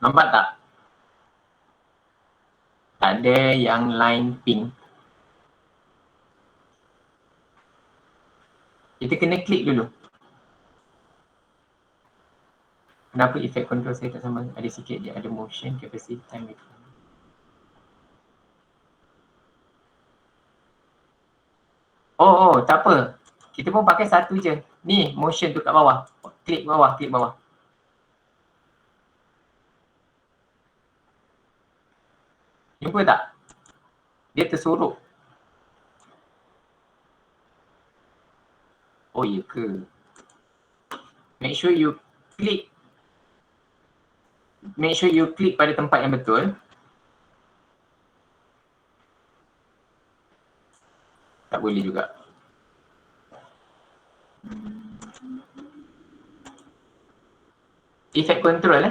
nampak tak? Ada yang line pink. Kita kena klik dulu. Kenapa effect control saya tak sama? Ada sikit je, ada motion, capacity, time. Oh, tak apa. Kita pun pakai satu je. Ni motion tu kat bawah. Klik bawah, klik bawah. Jumpa tak? Dia tersorok. Oh ya ke? Make sure you click pada tempat yang betul. Tak boleh juga. Effect control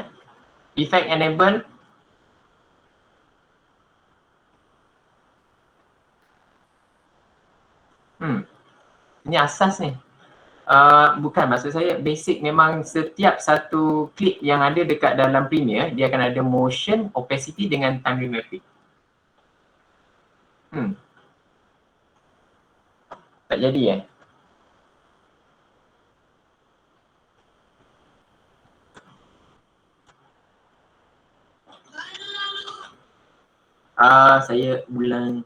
Effect enable. Ini asas ni. Bukan, maksud saya basic memang setiap satu klik yang ada dekat dalam Premiere, dia akan ada motion, opacity dengan time remapping. Tak jadi saya ulang.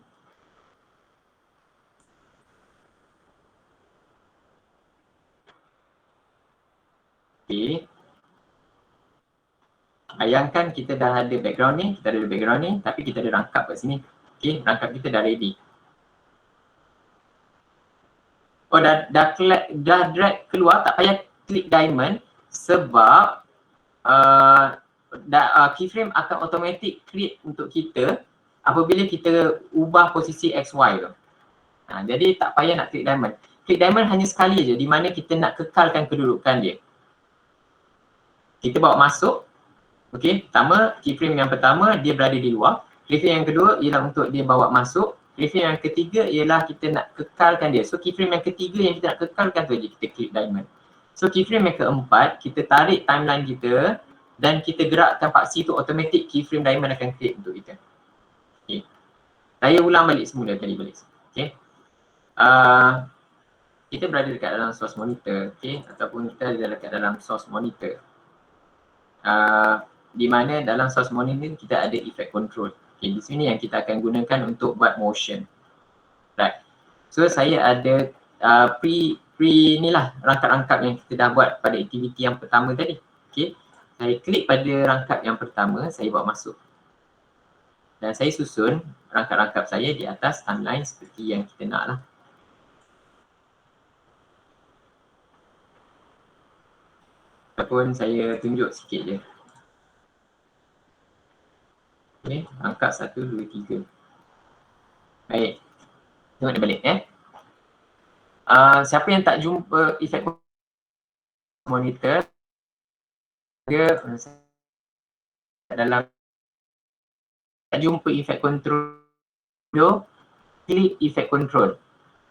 Okay. Bayangkan kita dah ada background ni, tapi kita ada rangkap kat sini. Okay, rangkap kita dah ready. Oh, dah drag keluar, tak payah klik diamond sebab keyframe akan automatic create untuk kita apabila kita ubah posisi XY tu. Jadi tak payah nak klik diamond. Klik diamond hanya sekali je di mana kita nak kekalkan kedudukan dia. Kita bawa masuk, okey, keyframe yang pertama dia berada di luar, keyframe yang kedua ialah untuk dia bawa masuk, keyframe yang ketiga ialah kita nak kekalkan dia. So keyframe yang ketiga yang kita nak kekalkan tu je kita klik diamond. So keyframe yang keempat, kita tarik timeline kita dan kita gerakkan paksi tu, automatic keyframe diamond akan create untuk kita. Okay. Saya ulang balik semula kali balik. Okay. Kita berada dekat dalam source monitor, okay, ataupun kita ada dekat dalam source monitor. Di mana dalam source monitor ni kita ada effect control. Okay, di sini yang kita akan gunakan untuk buat motion. Right. So saya ada pre ni lah rangkap-rangkap yang kita dah buat pada aktiviti yang pertama tadi. Okay. Saya klik pada rangkap yang pertama, saya bawa masuk. Dan saya susun rangkap-rangkap saya di atas timeline seperti yang kita nak lah. Ataupun saya tunjuk sikit je. Okay, rangkap 1, 2, 3. Baik. Tengok dia balik siapa yang tak jumpa efek monitor, dia dalam tak jumpa efek control, klik efek control.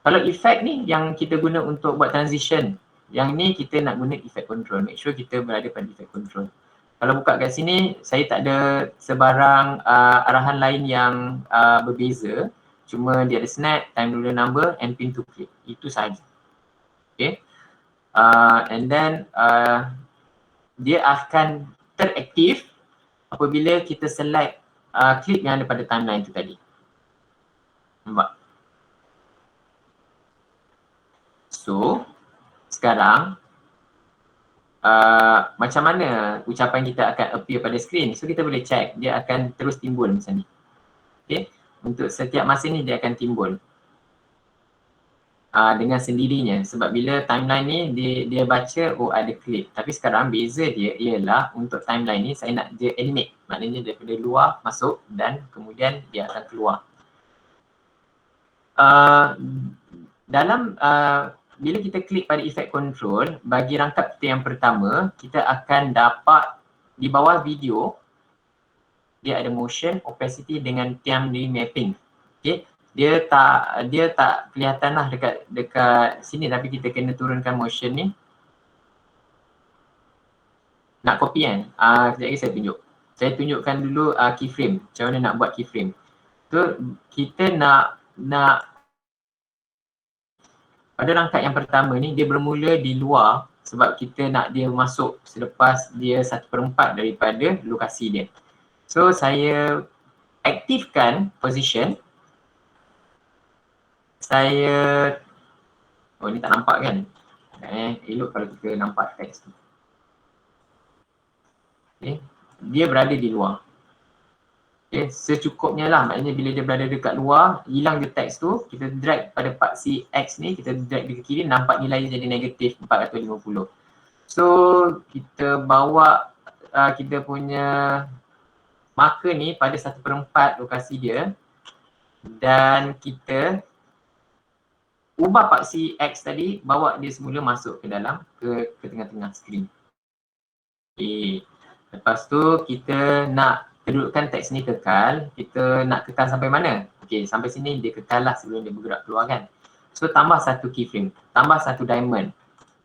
Kalau efek ni yang kita guna untuk buat transition, yang ni kita nak guna efek control. Make sure kita berada pada efek control. Kalau buka kat sini, saya tak ada sebarang arahan lain yang berbeza. Cuma dia ada snap, time ruler number and pin to click. Itu sahaja. Okay. And then dia akan teraktif apabila kita select clip yang ada pada timeline tu tadi. Nampak? So, sekarang macam mana ucapan kita akan appear pada skrin. So kita boleh check, dia akan terus timbul macam ni. Okay, untuk setiap masa ni dia akan timbul dengan sendirinya. Sebab bila timeline ni dia baca, oh ada klip. Tapi sekarang beza dia ialah untuk timeline ni saya nak dia animate. Maknanya daripada luar masuk dan kemudian dia akan keluar. Dalam bila kita klik pada effect control, bagi rangkap kita yang pertama, kita akan dapat di bawah video, dia ada motion, opacity dengan time mapping. Okay. Dia tak kelihatan lah dekat sini, tapi kita kena turunkan motion ni. Nak copy kan? Sekejap lagi saya tunjuk. Saya tunjukkan dulu keyframe. Macam mana nak buat keyframe. So kita nak pada rangkap yang pertama ni dia bermula di luar sebab kita nak dia masuk selepas dia 1/4 daripada lokasi dia. So saya aktifkan position. Saya ni tak nampak kan? Elok kalau kita nampak teks tu. Okay. Dia berada di luar. Okay. Secukupnya lah, maknanya bila dia berada dekat luar, hilang je teks tu, kita drag pada paksi X ni, kita drag dia ke kiri, nampak nilai dia jadi negatif 450. So kita bawa kita punya marker ni pada 1/4 lokasi dia dan kita ubah paksi X tadi, bawa dia semula masuk ke dalam ke tengah-tengah skrin. Okay. Lepas tu kita nak kedudukan teks ni kekal, kita nak kekal sampai mana? Okay, sampai sini dia kekal lah sebelum dia bergerak keluar kan. So tambah satu keyframe, tambah satu diamond.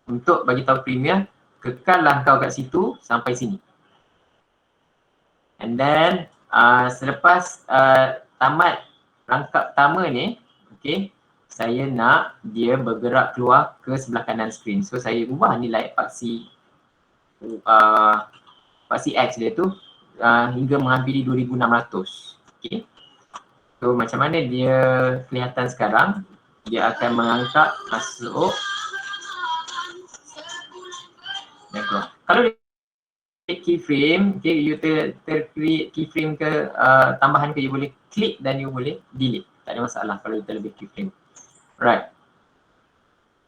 Untuk bagi tahu Premiere, kekallah kau kat situ sampai sini. And then selepas tamat rangkap pertama ni, okay, saya nak dia bergerak keluar ke sebelah kanan skrin. So saya ubah nilai paksi X dia tu hingga menghampiri 2600. Okay. So macam mana dia kelihatan sekarang? Dia akan mengangkat masuk dan keluar. Kalau dia keyframe, okay, you create keyframe ke tambahan ke, you boleh klik dan you boleh delete. Tak ada masalah kalau you lebih keyframe. Right.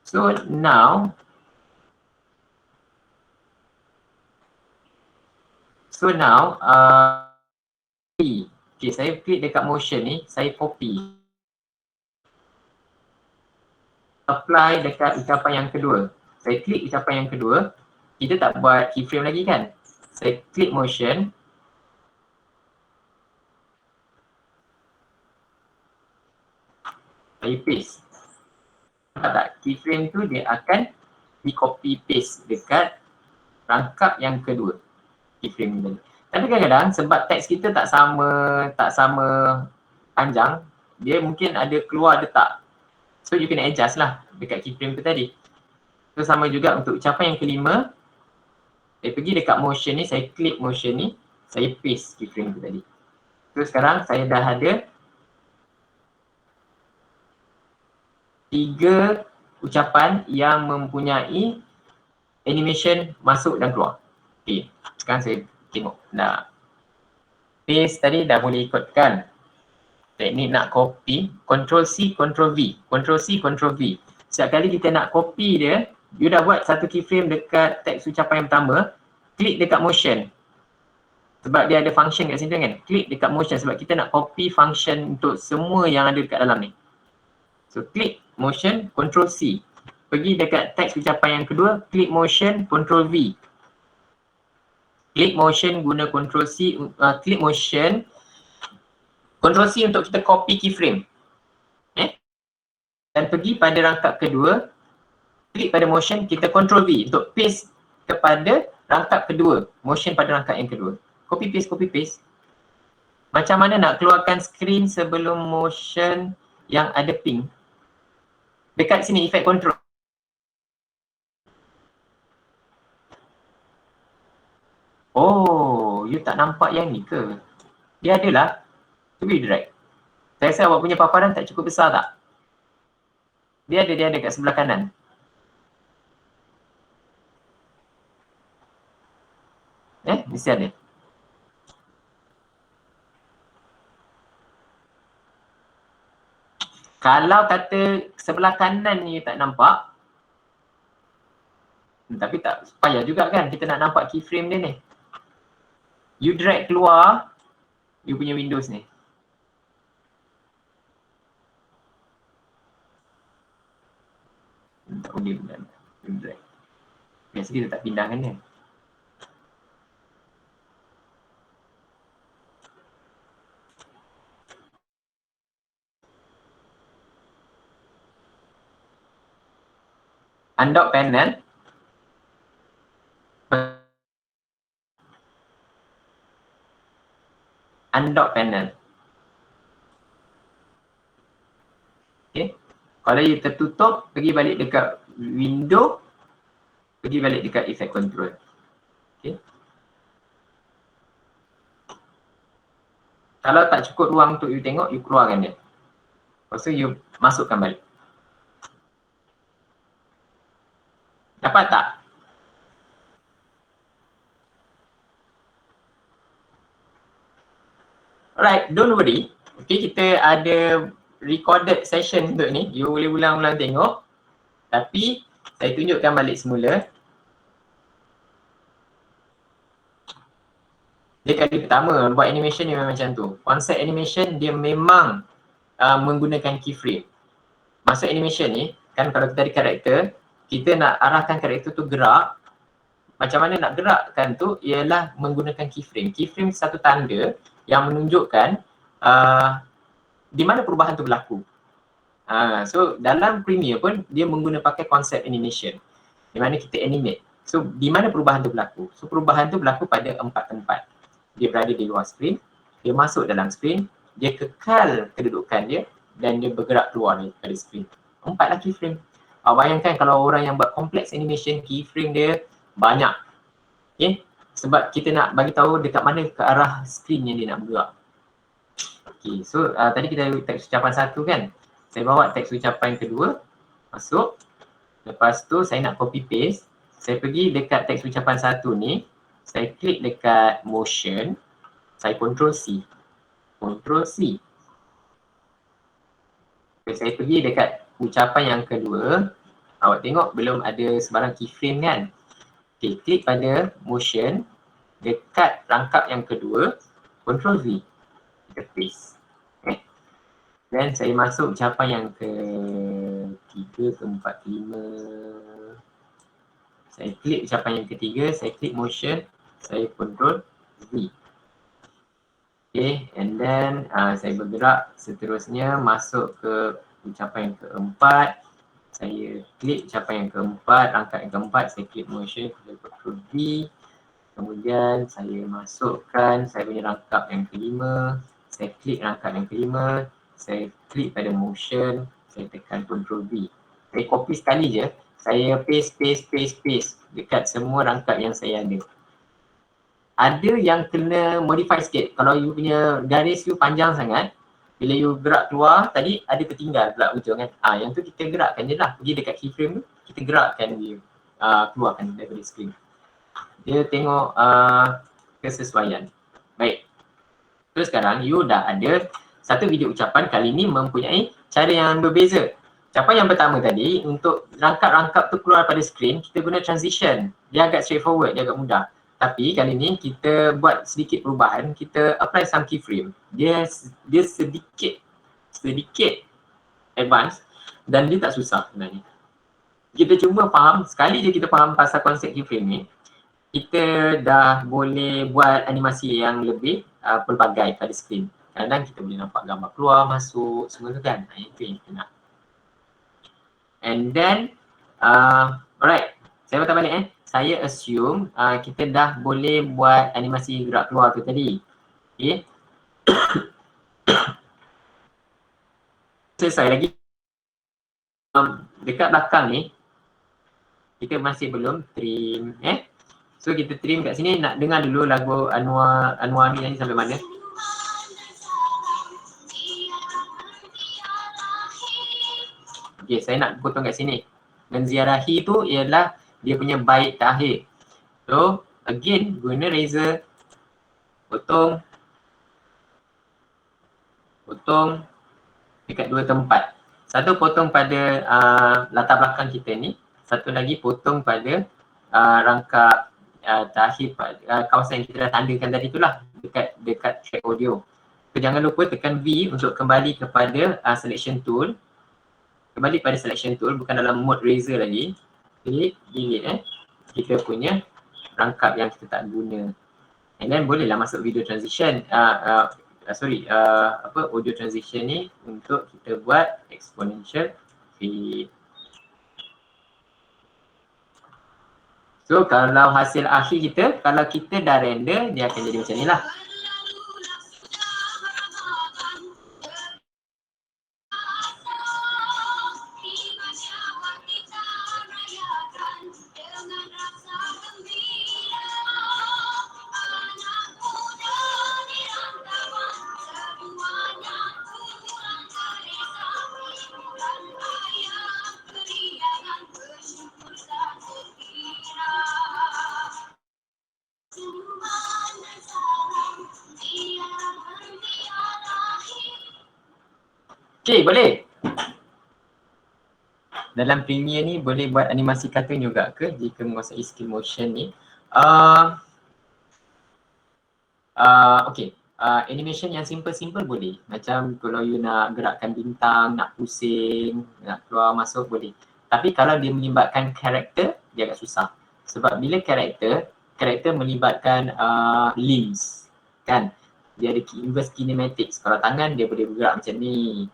So now okay, saya klik dekat motion ni, saya copy. Apply dekat ucapan yang kedua. Saya klik ucapan yang kedua, kita tak buat keyframe lagi kan? Saya klik motion. Saya paste. Nampak tak? Keyframe tu dia akan di copy paste dekat rangkap yang kedua. Keyframe tadi. Tapi kadang-kadang sebab teks kita tak sama panjang, dia mungkin ada keluar ada tak. So you kena adjust lah dekat keyframe tu tadi. So sama juga untuk ucapan yang kelima, saya pergi dekat motion ni, saya klik motion ni, saya paste keyframe tu tadi. So sekarang saya dah ada 3 ucapan yang mempunyai animation masuk dan keluar. Okay, sekarang saya tengok dah. Paste tadi dah boleh ikutkan. Teknik nak copy, Ctrl C, Ctrl V. Ctrl C, Ctrl V. Setiap kali kita nak copy dia, you dah buat satu keyframe dekat teks ucapan yang pertama, klik dekat motion. Sebab dia ada function kat sini kan. Klik dekat motion sebab kita nak copy function untuk semua yang ada dekat dalam ni. So klik motion, Ctrl C. Pergi dekat teks ucapan yang kedua, klik motion, Ctrl V. Klik motion guna Ctrl C, klik motion, Ctrl C untuk kita copy keyframe. Dan pergi pada rangkap kedua, klik pada motion, kita Ctrl V untuk paste kepada rangkap kedua. Motion pada rangkap yang kedua. Copy paste. Macam mana nak keluarkan screen sebelum motion yang ada ping? Dekat sini efek control. Oh, you tak nampak yang ni ke? Dia adalah. Cuba you drag. Saya rasa awak punya paparan tak cukup besar tak? Dia ada kat sebelah kanan. Mesti ada. Kalau kata sebelah kanan ni tak nampak, tapi tak payah juga kan kita nak nampak keyframe dia ni. You drag keluar you punya Windows ni. Tak boleh benar. You drag. Biasa dia tak pindahkan dia. Undock panel. Undock panel. Okay. Kalau you tertutup, pergi balik dekat window, pergi balik dekat effect control. Okay. Kalau tak cukup ruang untuk you tengok, you keluarkan dia. Lepas tu you masukkan balik. Dapat tak? Alright, don't worry. Okay, kita ada recorded session untuk ni. You boleh ulang-ulang tengok. Tapi, saya tunjukkan balik semula. Dia kali pertama buat animation dia memang macam tu. Konsep animation dia memang menggunakan keyframe. Masuk animation ni, kan kalau kita ada karakter, kita nak arahkan karakter tu gerak. Macam mana nak gerakkan tu ialah menggunakan keyframe. Keyframe satu tanda yang menunjukkan di mana perubahan tu berlaku. So dalam Premiere pun dia pakai konsep animation di mana kita animate. So di mana perubahan tu berlaku? So perubahan tu berlaku pada 4 tempat. Dia berada di luar screen, dia masuk dalam screen, dia kekal kedudukan dia dan dia bergerak keluar dari screen. 4 lah keyframe. Bayangkan kalau orang yang buat complex animation, keyframe dia banyak. Okay? Sebab kita nak bagi tahu dekat mana ke arah screen yang dia nak bergerak. Okay, so tadi kita teks ucapan 1 kan. Saya bawa teks ucapan kedua, masuk. Lepas tu saya nak copy paste. Saya pergi dekat teks ucapan 1 ni. Saya klik dekat motion. Saya Ctrl C. Ctrl C. Okay, saya pergi dekat ucapan yang kedua. Awak tengok belum ada sebarang keyframe kan. Okay, klik pada motion. Dekat rangkap yang kedua, Ctrl V. Kita paste. Okay. Dan saya masuk ucapan yang ke-3, ke-4, ke-5. Saya klik ucapan yang ketiga, saya klik motion, saya Ctrl V. Okay, and then saya bergerak seterusnya masuk ke ucapan yang keempat. Saya klik ucapan yang keempat, rangkap yang keempat, saya klik motion, saya Ctrl V. Kemudian saya masukkan saya punya rangkap yang kelima. Saya klik rangkap yang kelima. Saya klik pada motion, saya tekan Ctrl V. Saya copy sekali je. Saya paste dekat semua rangkap yang saya ada. Ada yang kena modify sikit. Kalau you punya garis you panjang sangat, bila you gerak keluar, tadi ada tertinggal pula ujung kan. Yang tu kita gerakkan je lah. Pergi dekat keyframe tu, kita gerakkan dia keluarkan daripada screen. dia tengok kesesuaian. Baik. So sekarang you dah ada satu video ucapan, kali ni mempunyai cara yang berbeza. Ucapan yang pertama tadi, untuk rangkap-rangkap tu keluar pada skrin, kita guna transition. Dia agak straightforward, dia agak mudah. Tapi kali ni kita buat sedikit perubahan, kita apply some keyframe. Dia sedikit advance dan dia tak susah sebenarnya. Kita cuma faham, sekali je kita faham pasal konsep keyframe ni, kita dah boleh buat animasi yang lebih pelbagai pada skrin. Kadang-kadang kita boleh nampak gambar keluar, masuk, semua tu kan. Itu yang kita nak. And then, alright, saya patah balik Saya assume kita dah boleh buat animasi gerak keluar tu tadi. Okay. Selesai lagi. Dekat belakang ni, kita masih belum trim. So kita trim kat sini, nak dengar dulu lagu Anwar Amin nyanyi sampai mana. Okay, saya nak potong kat sini. Menziarahi tu ialah dia punya bait terakhir. So, again, guna razor, potong dekat dua tempat. Satu potong pada latar belakang kita ni, satu lagi potong pada rangkap terakhir kawasan yang kita dah tandakan tadi itulah, dekat track audio. So, jangan lupa tekan V untuk kembali kepada selection tool. Kembali pada selection tool, bukan dalam mode razor lagi. Klik, delete kita punya rangkap yang kita tak guna. And then bolehlah masuk video transition. Audio transition ni untuk kita buat exponential fade. So kalau hasil akhir kita, kalau kita dah render, dia akan jadi macam ni lah. Okay, boleh? Dalam Premiere ni boleh buat animasi kartun juga ke jika menguasai skill motion ni? Okay, animation yang simple-simple boleh. Macam kalau you nak gerakkan bintang, nak pusing, nak keluar masuk boleh. Tapi kalau dia melibatkan karakter, dia agak susah. Sebab bila karakter melibatkan limbs, kan? Dia ada inverse kinematics. Kalau tangan dia boleh bergerak macam ni.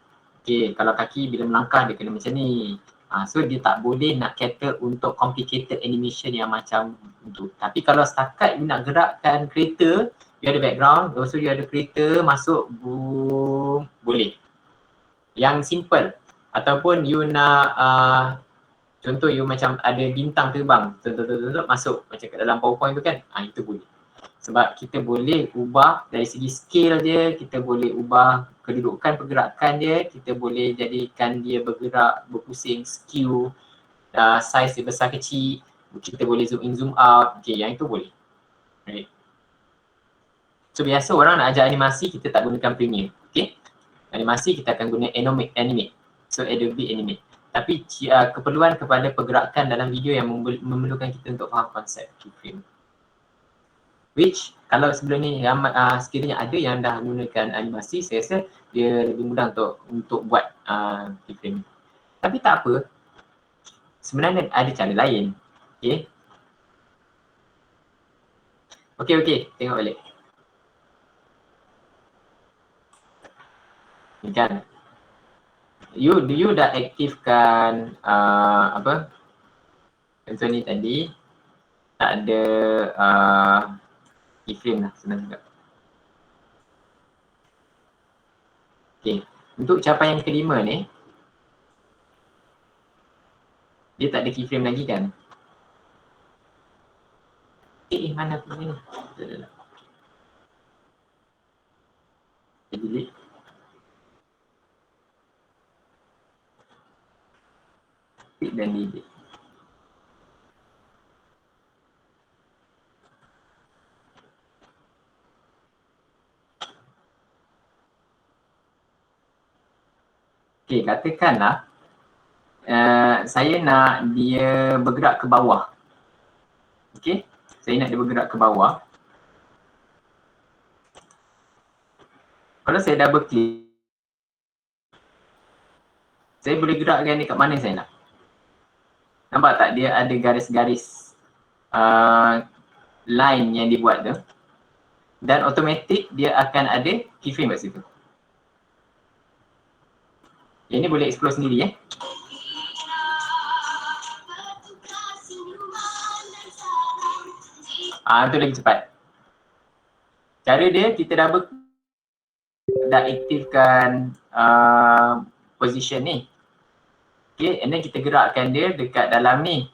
Okay, kalau kaki bila melangkah dia kena macam ni. So dia tak boleh nak cater untuk complicated animation yang macam tu. Tapi kalau setakat you nak gerakkan kereta, you ada background, also you ada kereta masuk, boom, boleh. Yang simple. Ataupun you nak, contoh you macam ada bintang terbang, masuk macam kat dalam PowerPoint tu kan, itu boleh. Sebab kita boleh ubah dari segi scale dia, kita boleh ubah kedudukan pergerakan dia, kita boleh jadikan dia bergerak, berpusing, skew, size dia besar kecil, kita boleh zoom in, zoom out, okay, yang itu boleh. Right. So biasa orang nak ajar animasi, kita tak gunakan Premiere, okay. Animasi kita akan guna Animate. So Adobe Animate. Tapi keperluan kepada pergerakan dalam video yang memerlukan kita untuk faham konsep keyframe. Which kalau sebelum ni sekiranya ada yang dah menggunakan animasi, saya rasa dia lebih mudah untuk buat keyframe. Tapi tak apa, sebenarnya ada cara lain. Okay, tengok balik. Ni kan, you dah aktifkan contoh ni tadi, tak ada keyframe lah, senang juga. Okay, untuk ucapan yang kelima ni, dia tak ada keyframe lagi kan? Mana punya ni? Delete. Pick dan delete. Okay, katakanlah saya nak dia bergerak ke bawah. Okay, saya nak dia bergerak ke bawah. Kalau saya double click, saya boleh gerakkan dia kat mana saya nak. Nampak tak dia ada garis-garis line yang dibuat tu. Dan automatic dia akan ada keyframe kat situ. Yang ni boleh explore sendiri tu lagi cepat. Cara dia kita dah aktifkan position ni. Okay, and then kita gerakkan dia dekat dalam ni.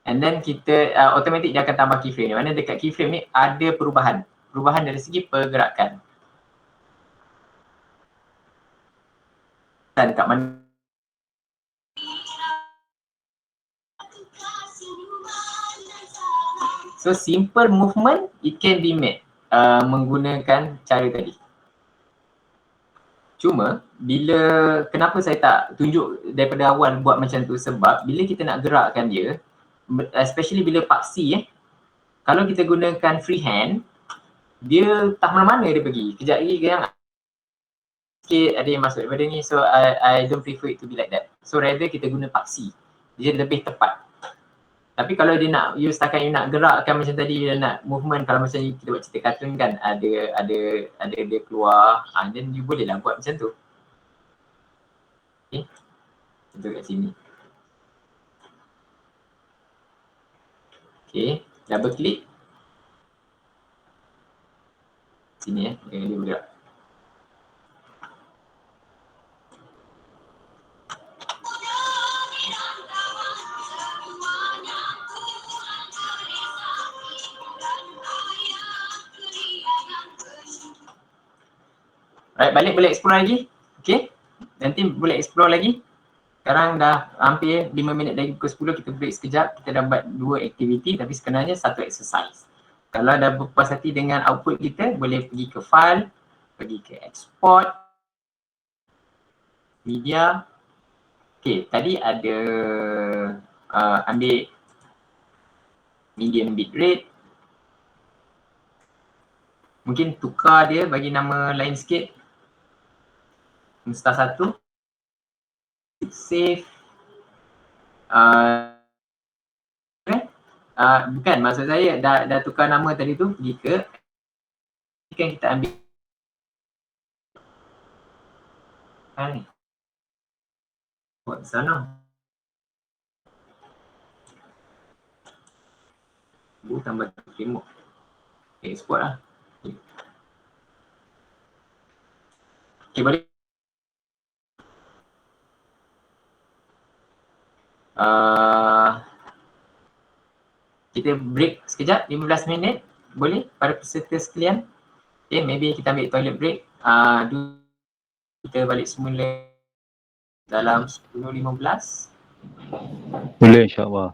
And then kita automatic dia akan tambah keyframe. Mana dekat keyframe ni ada perubahan. Perubahan dari segi pergerakan. Dan kat mana so simple movement it can be made menggunakan cara tadi. Cuma bila kenapa saya tak tunjuk daripada awal buat macam tu, sebab bila kita nak gerakkan dia, especially bila paksi kalau kita gunakan freehand, dia tak mana-mana dia pergi. Kejap lagi yang sikit ada yang masuk daripada ni, so I don't prefer it to be like that. So rather kita guna paksi, dia lebih tepat. Tapi kalau dia nak setakat you nak gerakkan macam tadi, dia nak movement, kalau macam kita buat cerita kartun kan, ada dia keluar, then you boleh lah buat macam tu. Okay, contoh kat sini. Okay, double click sini dia bergerak. Alright, balik boleh explore lagi. Okay, nanti boleh explore lagi. Sekarang dah hampir 5 minit dari pukul 10, kita break sekejap. Kita dah buat 2 aktiviti tapi sebenarnya 1 exercise. Kalau dah berpuas hati dengan output kita, boleh pergi ke file, pergi ke export, media. Okay, tadi ada ambil medium bitrate. Mungkin tukar dia, bagi nama lain sikit. Star 1. Save. Bukan, maksud saya dah tukar nama tadi tu, pergi ke kan kita ambil ni. Buat sana. Tambah framework. Export lah. Okay, boleh. Kita break sekejap, 15 minit. Boleh para peserta sekalian? Okay, maybe kita ambil toilet break. Kita balik semula dalam 10.15. Boleh, insyaAllah.